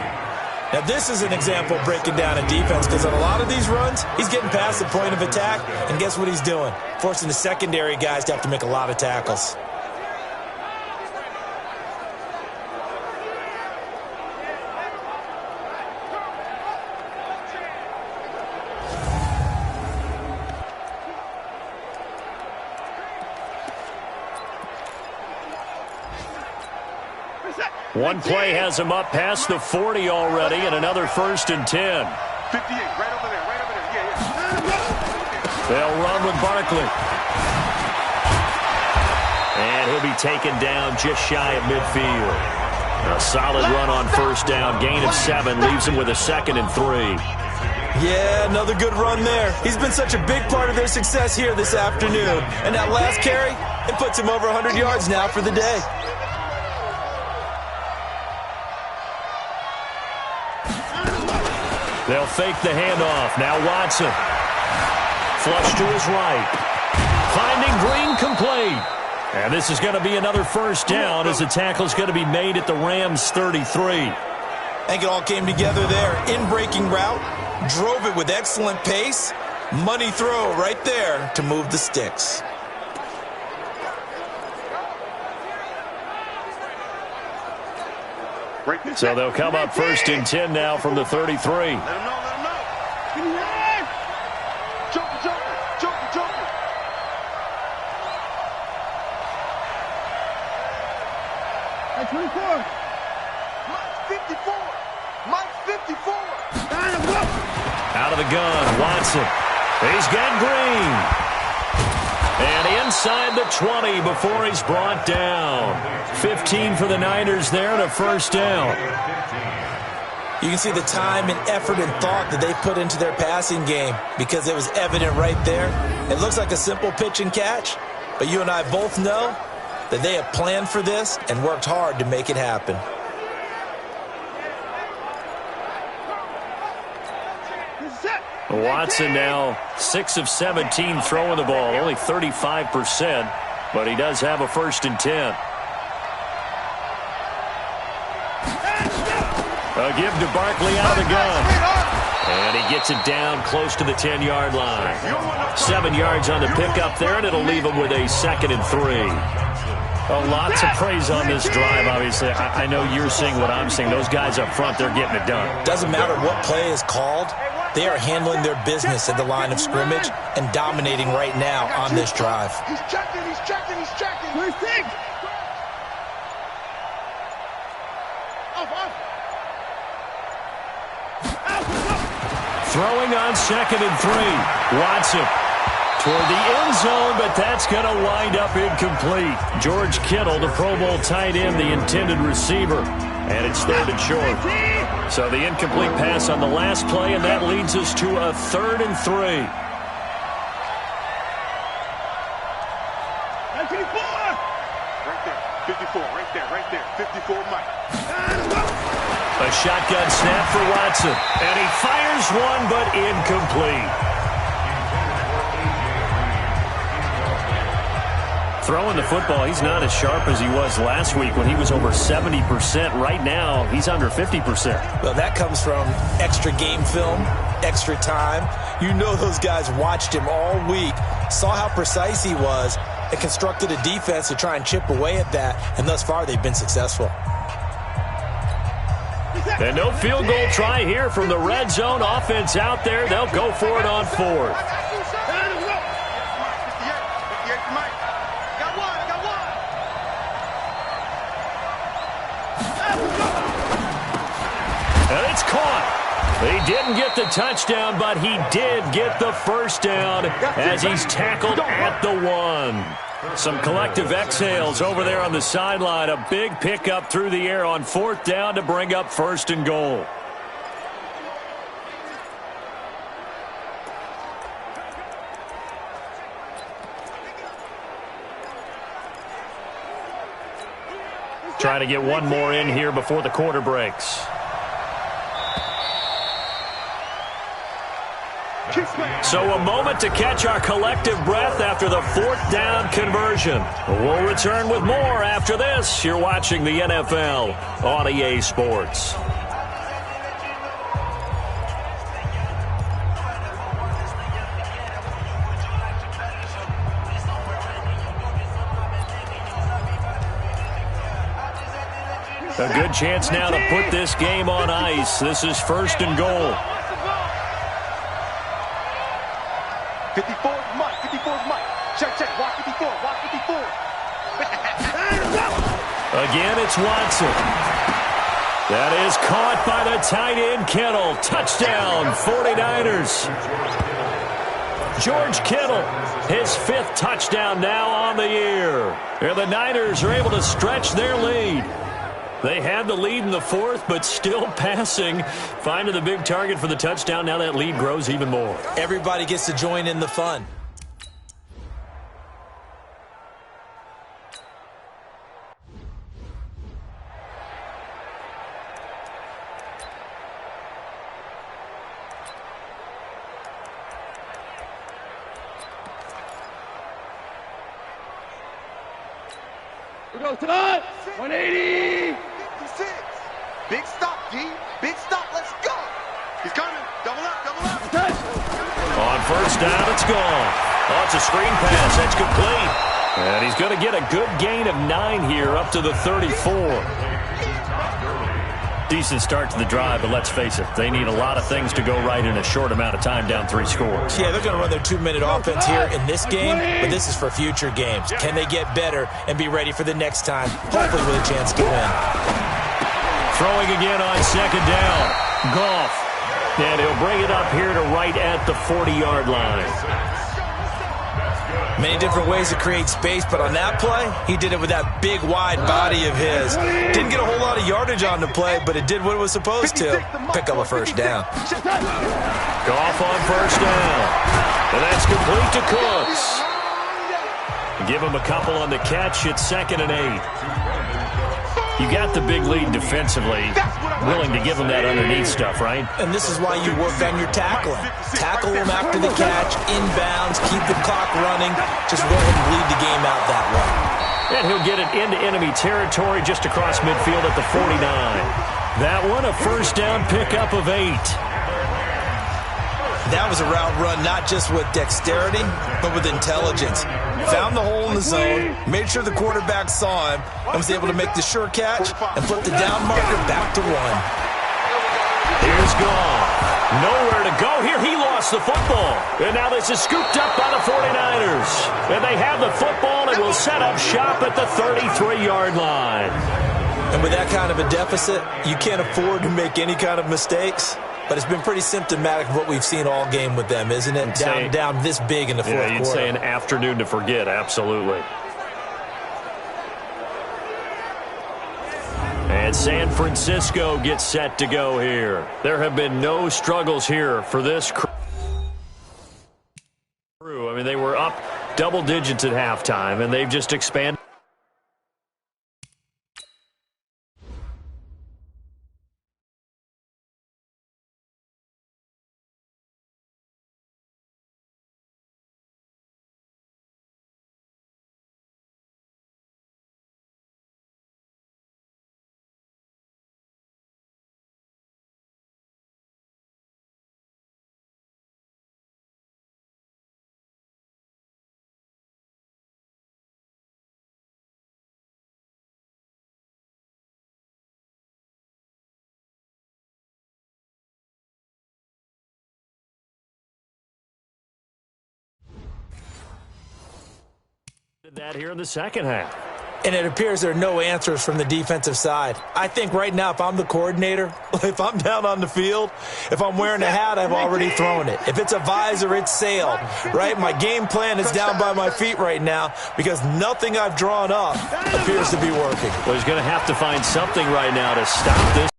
Now, this is an example of breaking down a defense, because on a lot of these runs, he's getting past the point of attack, and guess what he's doing? Forcing the secondary guys to have to make a lot of tackles. One play has him up past the 40 already, and another 1st and 10. 58, right over there, right over there. Yeah. They'll run with Barkley. And he'll be taken down just shy of midfield. A solid run on first down. Gain of 7 leaves him with a 2nd and 3. Yeah, another good run there. He's been such a big part of their success here this afternoon. And that last carry, it puts him over 100 yards now for the day. They'll fake the handoff. Now Watson. Flush to his right. Finding Green complete. And this is going to be another first down as the tackle's going to be made at the Rams' 33. I think it all came together there. In-breaking route. Drove it with excellent pace. Money throw right there to move the sticks. So they'll come up 1st and 10 now from the 33. Let him know, let him know. Joker. Hey, 24. Mike's 54. Out of the gun, Watson. He's got Green. And inside the 20 before he's brought down. 15 for the Niners there and a first down. You can see the time and effort and thought that they put into their passing game because it was evident right there. It looks like a simple pitch and catch, but you and I both know that they have planned for this and worked hard to make it happen. Watson now 6 of 17 throwing the ball, only 35%, but he does have a 1st and 10. A give to Barkley out of the gun. And he gets it down close to the 10-yard line. 7 yards on the pickup there, and it'll leave him with a 2nd and 3. Oh, lots of praise on this drive, obviously. I know you're seeing what I'm seeing. Those guys up front, they're getting it done. Doesn't matter what play is called. They are handling their business at the line of scrimmage and dominating right now on this drive. He's checking. First thing. Throwing on 2nd and 3. Watson toward the end zone, but that's going to wind up incomplete. George Kittle, the Pro Bowl tight end, the intended receiver. And it's 3rd and short. So the incomplete pass on the last play, and that leads us to a 3rd and 3. Right there. 54, right there. 54, Mike. A shotgun snap for Watson. And he fires one, but incomplete. Throwing the football, he's not as sharp as he was last week when he was over 70%. Right now, he's under 50%. Well, that comes from extra game film, extra time. You know those guys watched him all week, saw how precise he was, and constructed a defense to try and chip away at that, and thus far they've been successful. And no field goal try here from the red zone offense out there. They'll go for it on fourth. And it's caught. He didn't get the touchdown, but he did get the first down as he's tackled at the 1. Some collective exhales over there on the sideline. A big pickup through the air on fourth down to bring up first and goal. Trying to get one more in here before the quarter breaks. So a moment to catch our collective breath after the fourth down conversion. We'll return with more after this. You're watching the NFL on EA Sports. A good chance now to put this game on ice. This is first and goal. 54 is Mike. 54 is Mike. Check, check. Watch 54. Watch 54. Again, it's Watson. That is caught by the tight end, Kittle. Touchdown, 49ers. George Kittle, his 5th touchdown now on the year. And the Niners are able to stretch their lead. They had the lead in the 4th, but still passing. Finding the big target for the touchdown. Now that lead grows even more. Everybody gets to join in the fun. We go to the 180. 56. Big stop, G. Big stop. Let's go. He's coming. Double up, double up. On first down, it's gone. Oh, it's a screen pass. That's complete. And he's going to get a good gain of 9 here up to the 34. Decent start to the drive, but let's face it, they need a lot of things to go right in a short amount of time, down 3 scores. Yeah, they're going to run their 2-minute offense here in this game, but this is for future games. Can they get better and be ready for the next time, hopefully with a chance to win? Throwing again on second down. Goff. And he'll bring it up here to right at the 40-yard line. Many different ways to create space, but on that play, he did it with that big, wide body of his. Didn't get a whole lot of yardage on the play, but it did what it was supposed to. Pick up a first down. Goff on first down. And that's complete to Cooks. Give him a couple on the catch. It's 2nd and 8. You got the big lead defensively. Willing to give him that underneath stuff, right? And this is why you work on your tackling. Tackle him after the catch, inbounds, keep the clock running. Just let him bleed the game out that way. And he'll get it into enemy territory just across midfield at the 49. That one, a first down pickup of 8. That was a route run not just with dexterity, but with intelligence. Found the hole in the zone, made sure the quarterback saw him, and was able to make the sure catch and flip the down marker back to 1. Here's Goff. Nowhere to go here. He lost the football. And now this is scooped up by the 49ers. And they have the football and will set up shop at the 33-yard line. And with that kind of a deficit, you can't afford to make any kind of mistakes. But it's been pretty symptomatic of what we've seen all game with them, isn't it? Down this big in the fourth quarter. Yeah, you'd say an afternoon to forget, absolutely. And San Francisco gets set to go here. There have been no struggles here for this crew. I mean, they were up double digits at halftime, and they've just expanded. That here in the second half. And it appears there are no answers from the defensive side. I think right now, if I'm the coordinator, if I'm down on the field, if I'm wearing a hat, I've already thrown it. If it's a visor, it's sailed, right? My game plan is down by my feet right now because nothing I've drawn up appears to be working. Well, he's going to have to find something right now to stop this.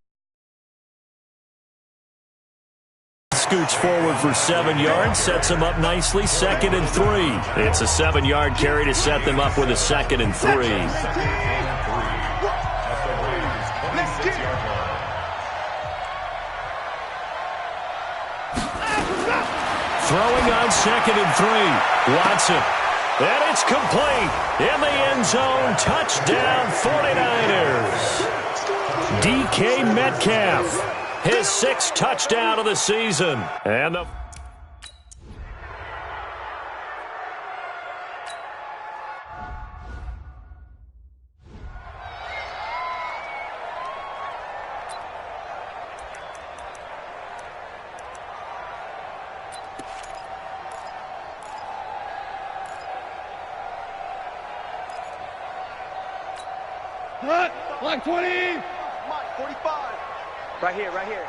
Scoots forward for 7 yards, sets him up nicely, 2nd and 3. It's a 7-yard carry to set them up with a 2nd and 3. Throwing on 2nd and 3. Watson. And it's complete. In the end zone, touchdown 49ers. DK Metcalf. His 6th touchdown of the season. And the Line 20. Mike, 45. Right here, right here.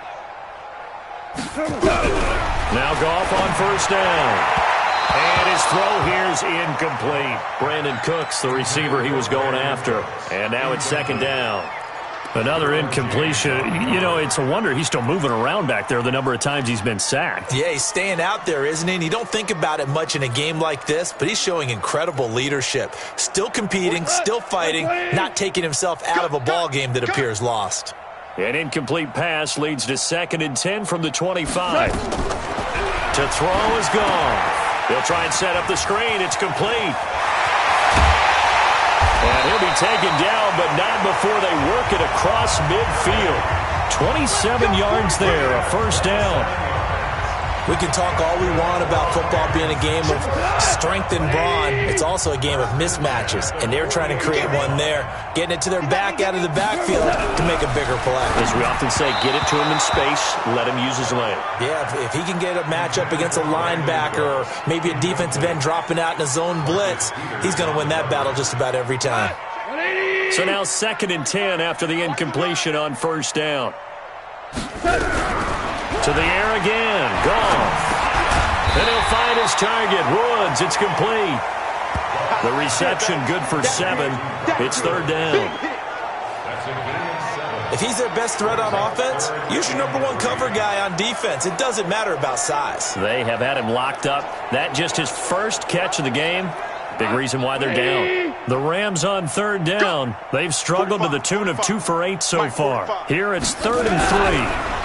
now Goff on 1st down. And his throw here's incomplete. Brandon Cooks, the receiver he was going after. And now it's 2nd down. Another incompletion. You know, it's a wonder he's still moving around back there the number of times he's been sacked. Yeah, he's staying out there, isn't he? And you don't think about it much in a game like this, but he's showing incredible leadership. Still competing, still fighting, not taking himself out of a ball game that appears lost. An incomplete pass leads to 2nd and 10 from the 25. To throw is gone. He'll try and set up the screen. It's complete. And he'll be taken down, but not before they work it across midfield. 27 yards there, a 1st down. We can talk all we want about football being a game of strength and brawn. It's also a game of mismatches, and they're trying to create one there, getting it to their back out of the backfield to make a bigger play. As we often say, get it to him in space, let him use his leg. Yeah, if he can get a matchup against a linebacker or maybe a defensive end dropping out in a zone blitz, he's going to win that battle just about every time. So now 2nd and 10 after the incompletion on 1st down. To the air again. Goff. And he'll find his target. Woods. It's complete. The reception good for 7. It's 3rd down. If he's their best threat on offense, use your number 1 cover guy on defense. It doesn't matter about size. They have had him locked up. That just his first catch of the game. Big reason why they're down. The Rams on 3rd down. They've struggled to the tune of 2 for 8 so far. Here it's 3rd and 3.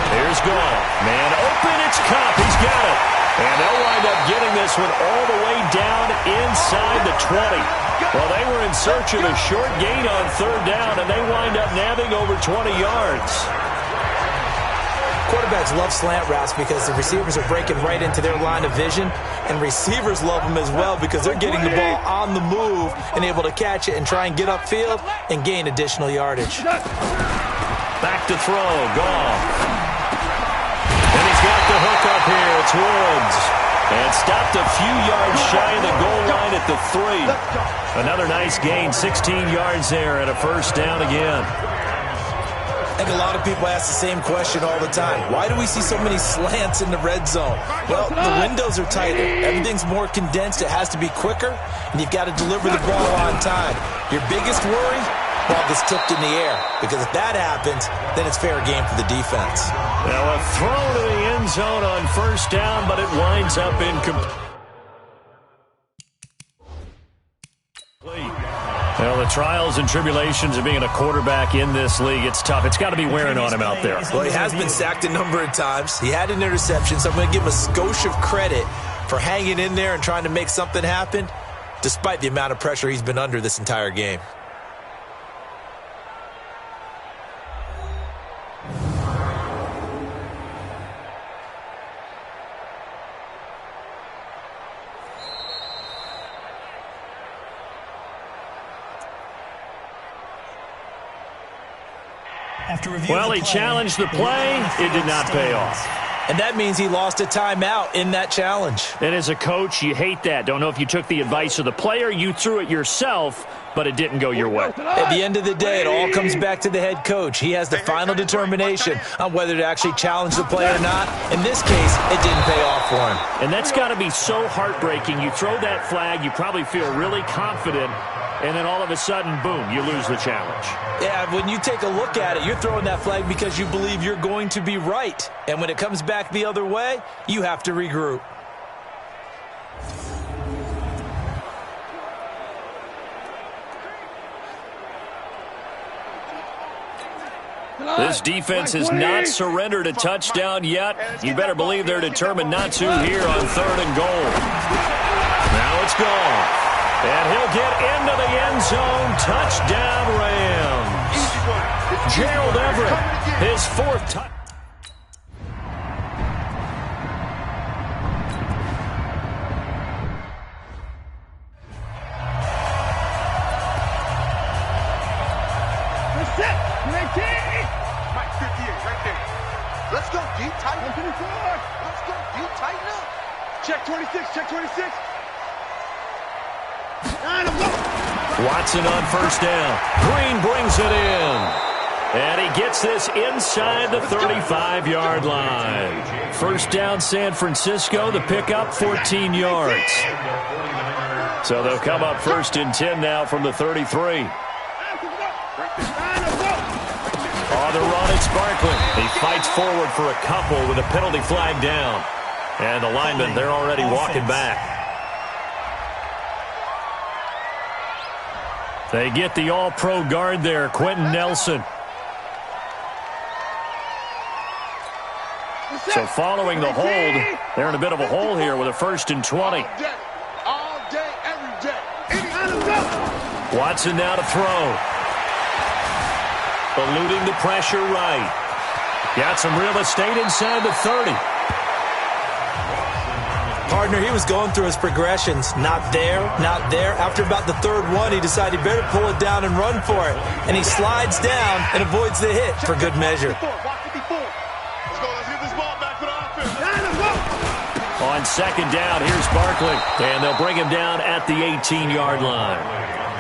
Here's Goff. Man open, it's Cup. He's got it. And they'll wind up getting this one all the way down inside the 20. Well, they were in search of a short gain on 3rd down, and they wind up nabbing over 20 yards. Quarterbacks love slant routes because the receivers are breaking right into their line of vision, and receivers love them as well because they're getting the ball on the move and able to catch it and try and get upfield and gain additional yardage. Back to throw. Goff. And he's got the hook up here. It's Woods. And stopped a few yards shy of the goal line at the 3. Another nice gain, 16 yards there and a 1st down again. I think a lot of people ask the same question all the time. Why do we see so many slants in the red zone? Well, the windows are tighter. Everything's more condensed. It has to be quicker, and you've got to deliver the ball on time. Your biggest worry? Ball gets tipped in the air, because if that happens, then it's fair game for the defense. Now a throw to the end zone on 1st down, but it winds up incomplete. Well, the trials and tribulations of being a quarterback in this league, it's tough. It's got to be wearing on him out there. Well, he has been sacked a number of times. He had an interception, so I'm going to give him a skosh of credit for hanging in there and trying to make something happen, despite the amount of pressure he's been under this entire game. Well, he challenged the play. It did not pay off. And that means he lost a timeout in that challenge. And as a coach, you hate that. Don't know if you took the advice of the player, you threw it yourself, but it didn't go your way. At the end of the day, it all comes back to the head coach. He has the final determination on whether to actually challenge the play or not. In this case, it didn't pay off for him. And that's got to be so heartbreaking. You throw that flag, you probably feel really confident, and then all of a sudden, boom, you lose the challenge. Yeah, when you take a look at it, you're throwing that flag because you believe you're going to be right. And when it comes back the other way, you have to regroup. This defense has not surrendered a touchdown yet. You better believe they're determined not to here on 3rd and goal. Now it's gone. And he'll get into the end zone. Touchdown, Rams. Gerald Everett, his 4th touchdown. Mike, 58, right there. Let's go deep, tighten up. Let's go deep, tighten up. Check 26, check 26. Watson on 1st down. Green brings it in. And he gets this inside the 35-yard line. 1st down, San Francisco. The pickup, 14 yards. So they'll come up 1st and 10 now from the 33. On the run, it's Barkley. He fights forward for a couple with a penalty flag down. And the linemen, they're already walking back. They get the all-pro guard there, Quentin Nelson. So following the hold, they're in a bit of a hole here with a 1st and 20. All day, every day. Watson now to throw. Eluding the pressure right. Got some real estate inside the 30. Partner, he was going through his progressions. Not there, not there. After about the 3rd one, he decided he better pull it down and run for it. And he slides down and avoids the hit for good measure. Let's go. Let's get this ball back for the offense. On 2nd down, here's Barkley. And they'll bring him down at the 18-yard line.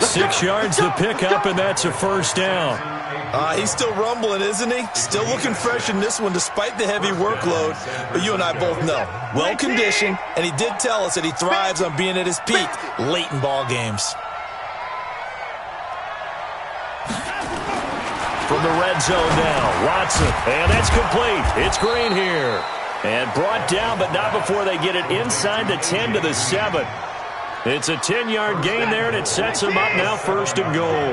6 yards to pick up, and that's a 1st down. He's still rumbling, isn't he? Still looking fresh in this one despite the heavy workload. But you and I both know, well-conditioned, and he did tell us that he thrives on being at his peak late in ball games. From the red zone now, Watson. And that's complete. It's Green here. And brought down, but not before they get it inside the 10 to the 7. It's a 10-yard gain there, and it sets him up now 1st and goal.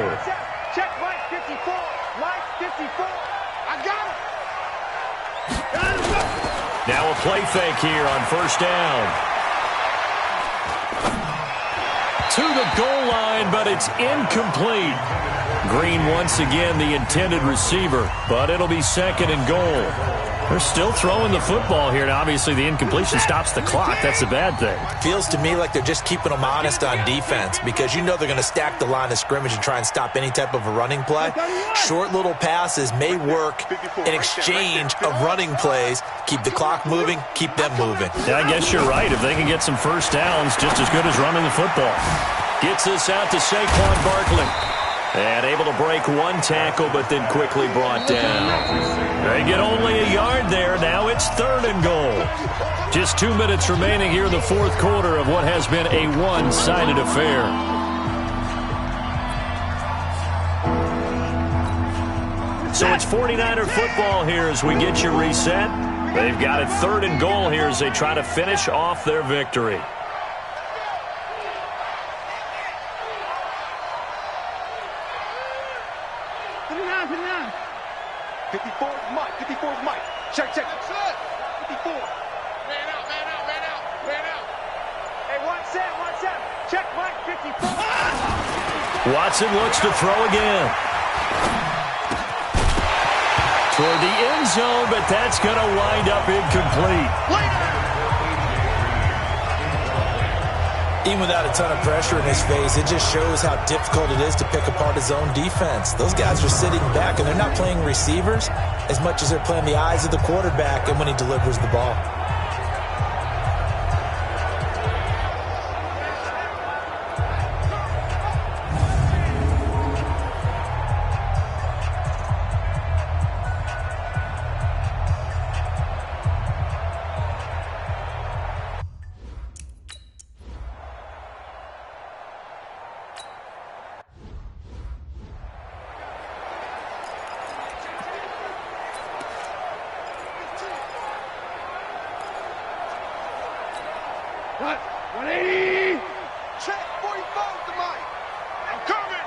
Check Mike 54. Mike 54. I got him. Now a play fake here on 1st down. To the goal line, but it's incomplete. Green once again the intended receiver, but it'll be 2nd and goal. They're still throwing the football here, and obviously the incompletion stops the clock. That's a bad thing. Feels to me like they're just keeping them honest on defense because you know they're going to stack the line of scrimmage and try and stop any type of a running play. Short little passes may work in exchange of running plays. Keep the clock moving, keep them moving. Yeah, I guess you're right. If they can get some 1st downs, just as good as running the football. Gets this out to Saquon Barkley. And able to break one tackle, but then quickly brought down. They get only a yard there. Now it's 3rd and goal. Just 2 minutes remaining here in the 4th quarter of what has been a one-sided affair. So it's 49er football here as we get you reset. They've got it 3rd and goal here as they try to finish off their victory. 54 is Mike. 54 is Mike. Check. 54. Man out. Hey, 1-7. Check Mike 54. Watson looks to throw again. Toward the end zone, but that's going to wind up incomplete. Even without a ton of pressure in his face, it just shows how difficult it is to pick apart his own defense. Those guys are sitting back, and they're not playing receivers as much as they're playing the eyes of the quarterback and when he delivers the ball. What? 180! Check 45 to Mike. I'm coming!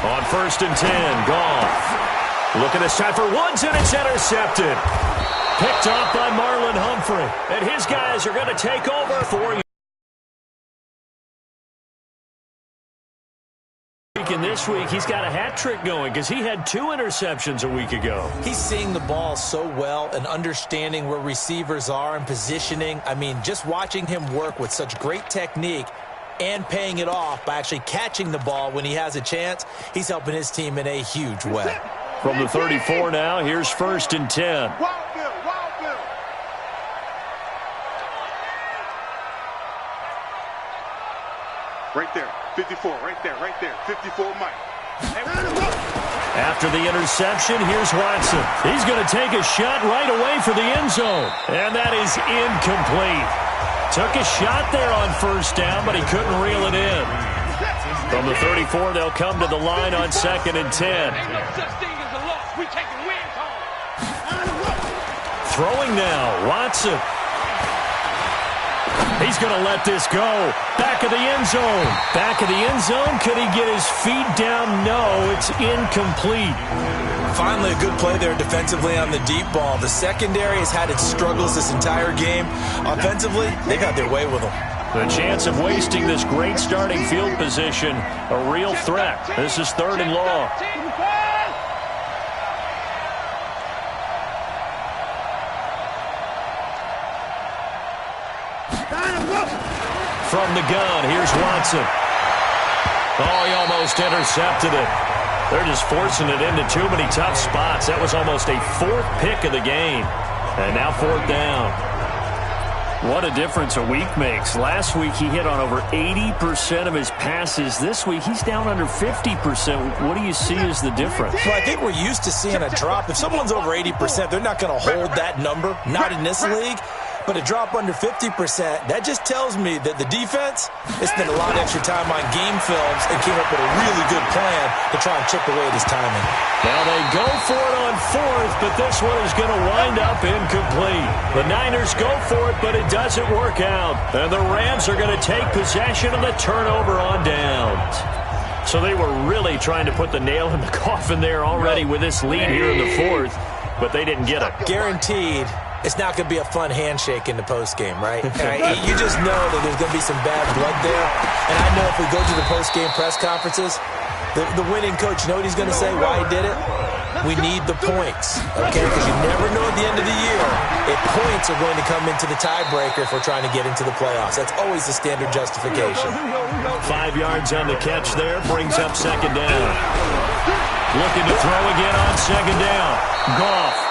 On 1st and 10, Goff. Looking this time for Woods, and it's intercepted. Picked off by Marlon Humphrey. And his guys are going to take over for you. And this week, he's got a hat trick going because he had 2 interceptions a week ago. He's seeing the ball so well and understanding where receivers are and positioning. I mean, just watching him work with such great technique and paying it off by actually catching the ball when he has a chance, he's helping his team in a huge way. From the 34 now, here's 1st and 10. Wild Bill, Wild Bill. Right there, 54, right there, 54, Mike. After the interception, here's Watson. He's going to take a shot right away for the end zone. And that is incomplete. Took a shot there on 1st down, but he couldn't reel it in. From the 34, they'll come to the line on 2nd and 10. Ain't no such thing as a loss. We taking wins home. Throwing now, Watson. He's going to let this go. Back of the end zone. Back of the end zone. Could he get his feet down? No, it's incomplete. Finally, a good play there defensively on the deep ball. The secondary has had its struggles this entire game. Offensively, they've had their way with them. The chance of wasting this great starting field position, a real threat. This is 3rd and long. From the gun, here's Watson. Oh, he almost intercepted it. They're just forcing it into too many tough spots. That was almost a 4th pick of the game. And now 4th down. What a difference a week makes. Last week he hit on over 80% of his passes. This week he's down under 50%. What do you see as the difference? Well, I think we're used to seeing a drop. If someone's over 80%, they're not going to hold that number. Not in this league. But a drop under 50%, that just tells me that the defense has spent a lot of extra time on game films and came up with a really good plan to try and chip away at his timing. Now they go for it on 4th, but this one is going to wind up incomplete. The Niners go for it, but it doesn't work out. And the Rams are going to take possession of the turnover on downs. So they were really trying to put the nail in the coffin there already with this lead here in the 4th, but they didn't get it. Guaranteed. It's not going to be a fun handshake in the postgame, right? You just know that there's going to be some bad blood there. And I know if we go to the postgame press conferences, the winning coach, you know what he's going to say, why he did it? We need the points, okay? Because you never know at the end of the year if points are going to come into the tiebreaker if we're trying to get into the playoffs. That's always the standard justification. 5 yards on the catch there, brings up 2nd down. Looking to throw again on 2nd down. Goff.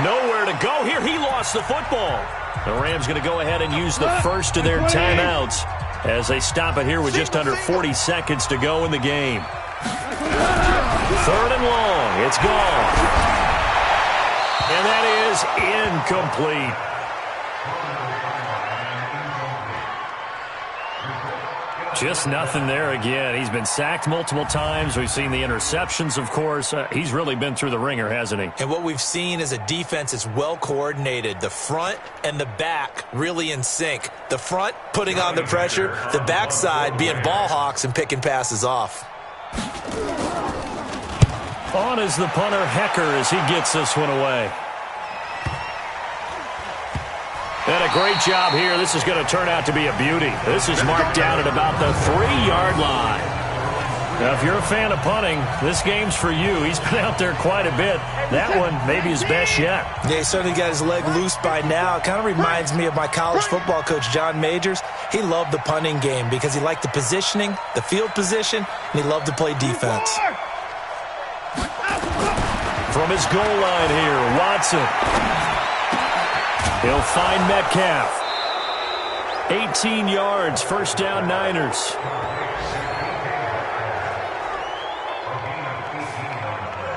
Nowhere to go here. He lost the football. The Rams going to go ahead and use the first of their timeouts as they stop it here with just under 40 seconds to go in the game. 3rd and long. It's gone. And that is incomplete. Just nothing there again. He's been sacked multiple times. We've seen the interceptions, of course. He's really been through the ringer, hasn't he? And what we've seen is a defense that's well coordinated. The front and the back really in sync. The front putting on the pressure. The backside being ball hawks and picking passes off. On is the punter, Hecker, as he gets this one away. And a great job here. This is going to turn out to be a beauty. This is marked down at about the 3-yard line. Now, if you're a fan of punting, this game's for you. He's been out there quite a bit. That one, maybe his best yet. Yeah, he certainly got his leg loose by now. It kind of reminds me of my college football coach, John Majors. He loved the punting game because he liked the positioning, the field position, and he loved to play defense. From his goal line here, Watson. He'll find Metcalf. 18 yards, first down, Niners.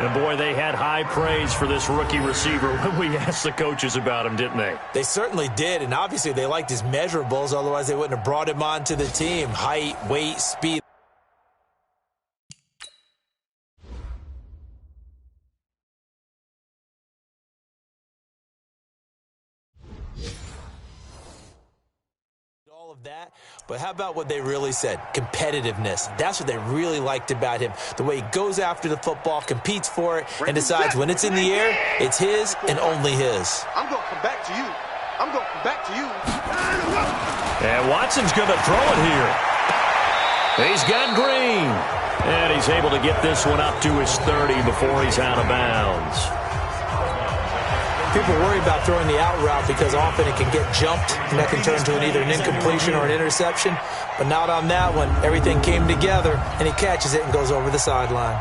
And, boy, they had high praise for this rookie receiver when we asked the coaches about him, didn't they? They certainly did, and obviously they liked his measurables. Otherwise, they wouldn't have brought him onto the team. Height, weight, speed. All of that, but how about what they really said? Competitiveness. That's what they really liked about him. The way he goes after the football, competes for it, and decides when it's in the air, it's his and only his. I'm going to come back to you. I'm going to come back to you. And Watson's going to throw it here. He's got Green. And he's able to get this one up to his 30 before he's out of bounds. People worry about throwing the out route because often it can get jumped, and that can turn into either an incompletion or an interception. But not on that one. Everything came together, and he catches it and goes over the sideline.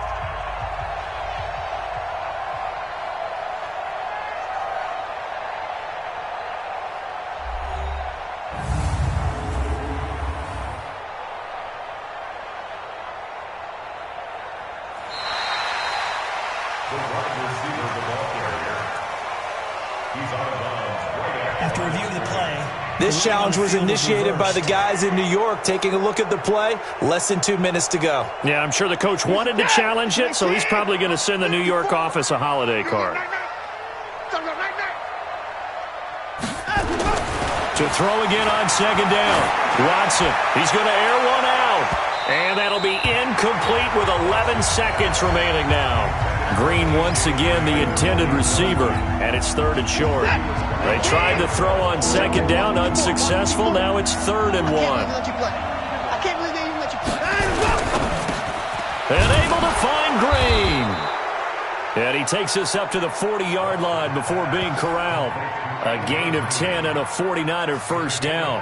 After review of the play, This challenge was initiated by the guys in New York. Taking a look at the play, less than 2 minutes to go. Yeah, I'm sure the coach wanted to challenge it, so he's probably going to send the New York office a holiday card. To throw again on second down. Watson, he's going to air one out. And that'll be incomplete with 11 seconds remaining now. Green once again the intended receiver, and it's third and short. They tried to throw on second down, unsuccessful. Now it's 3rd and 1. I can't believe they even let you play. And able to find Green. And he takes us up to the 40-yard line before being corralled. A gain of 10 and a 49er first down.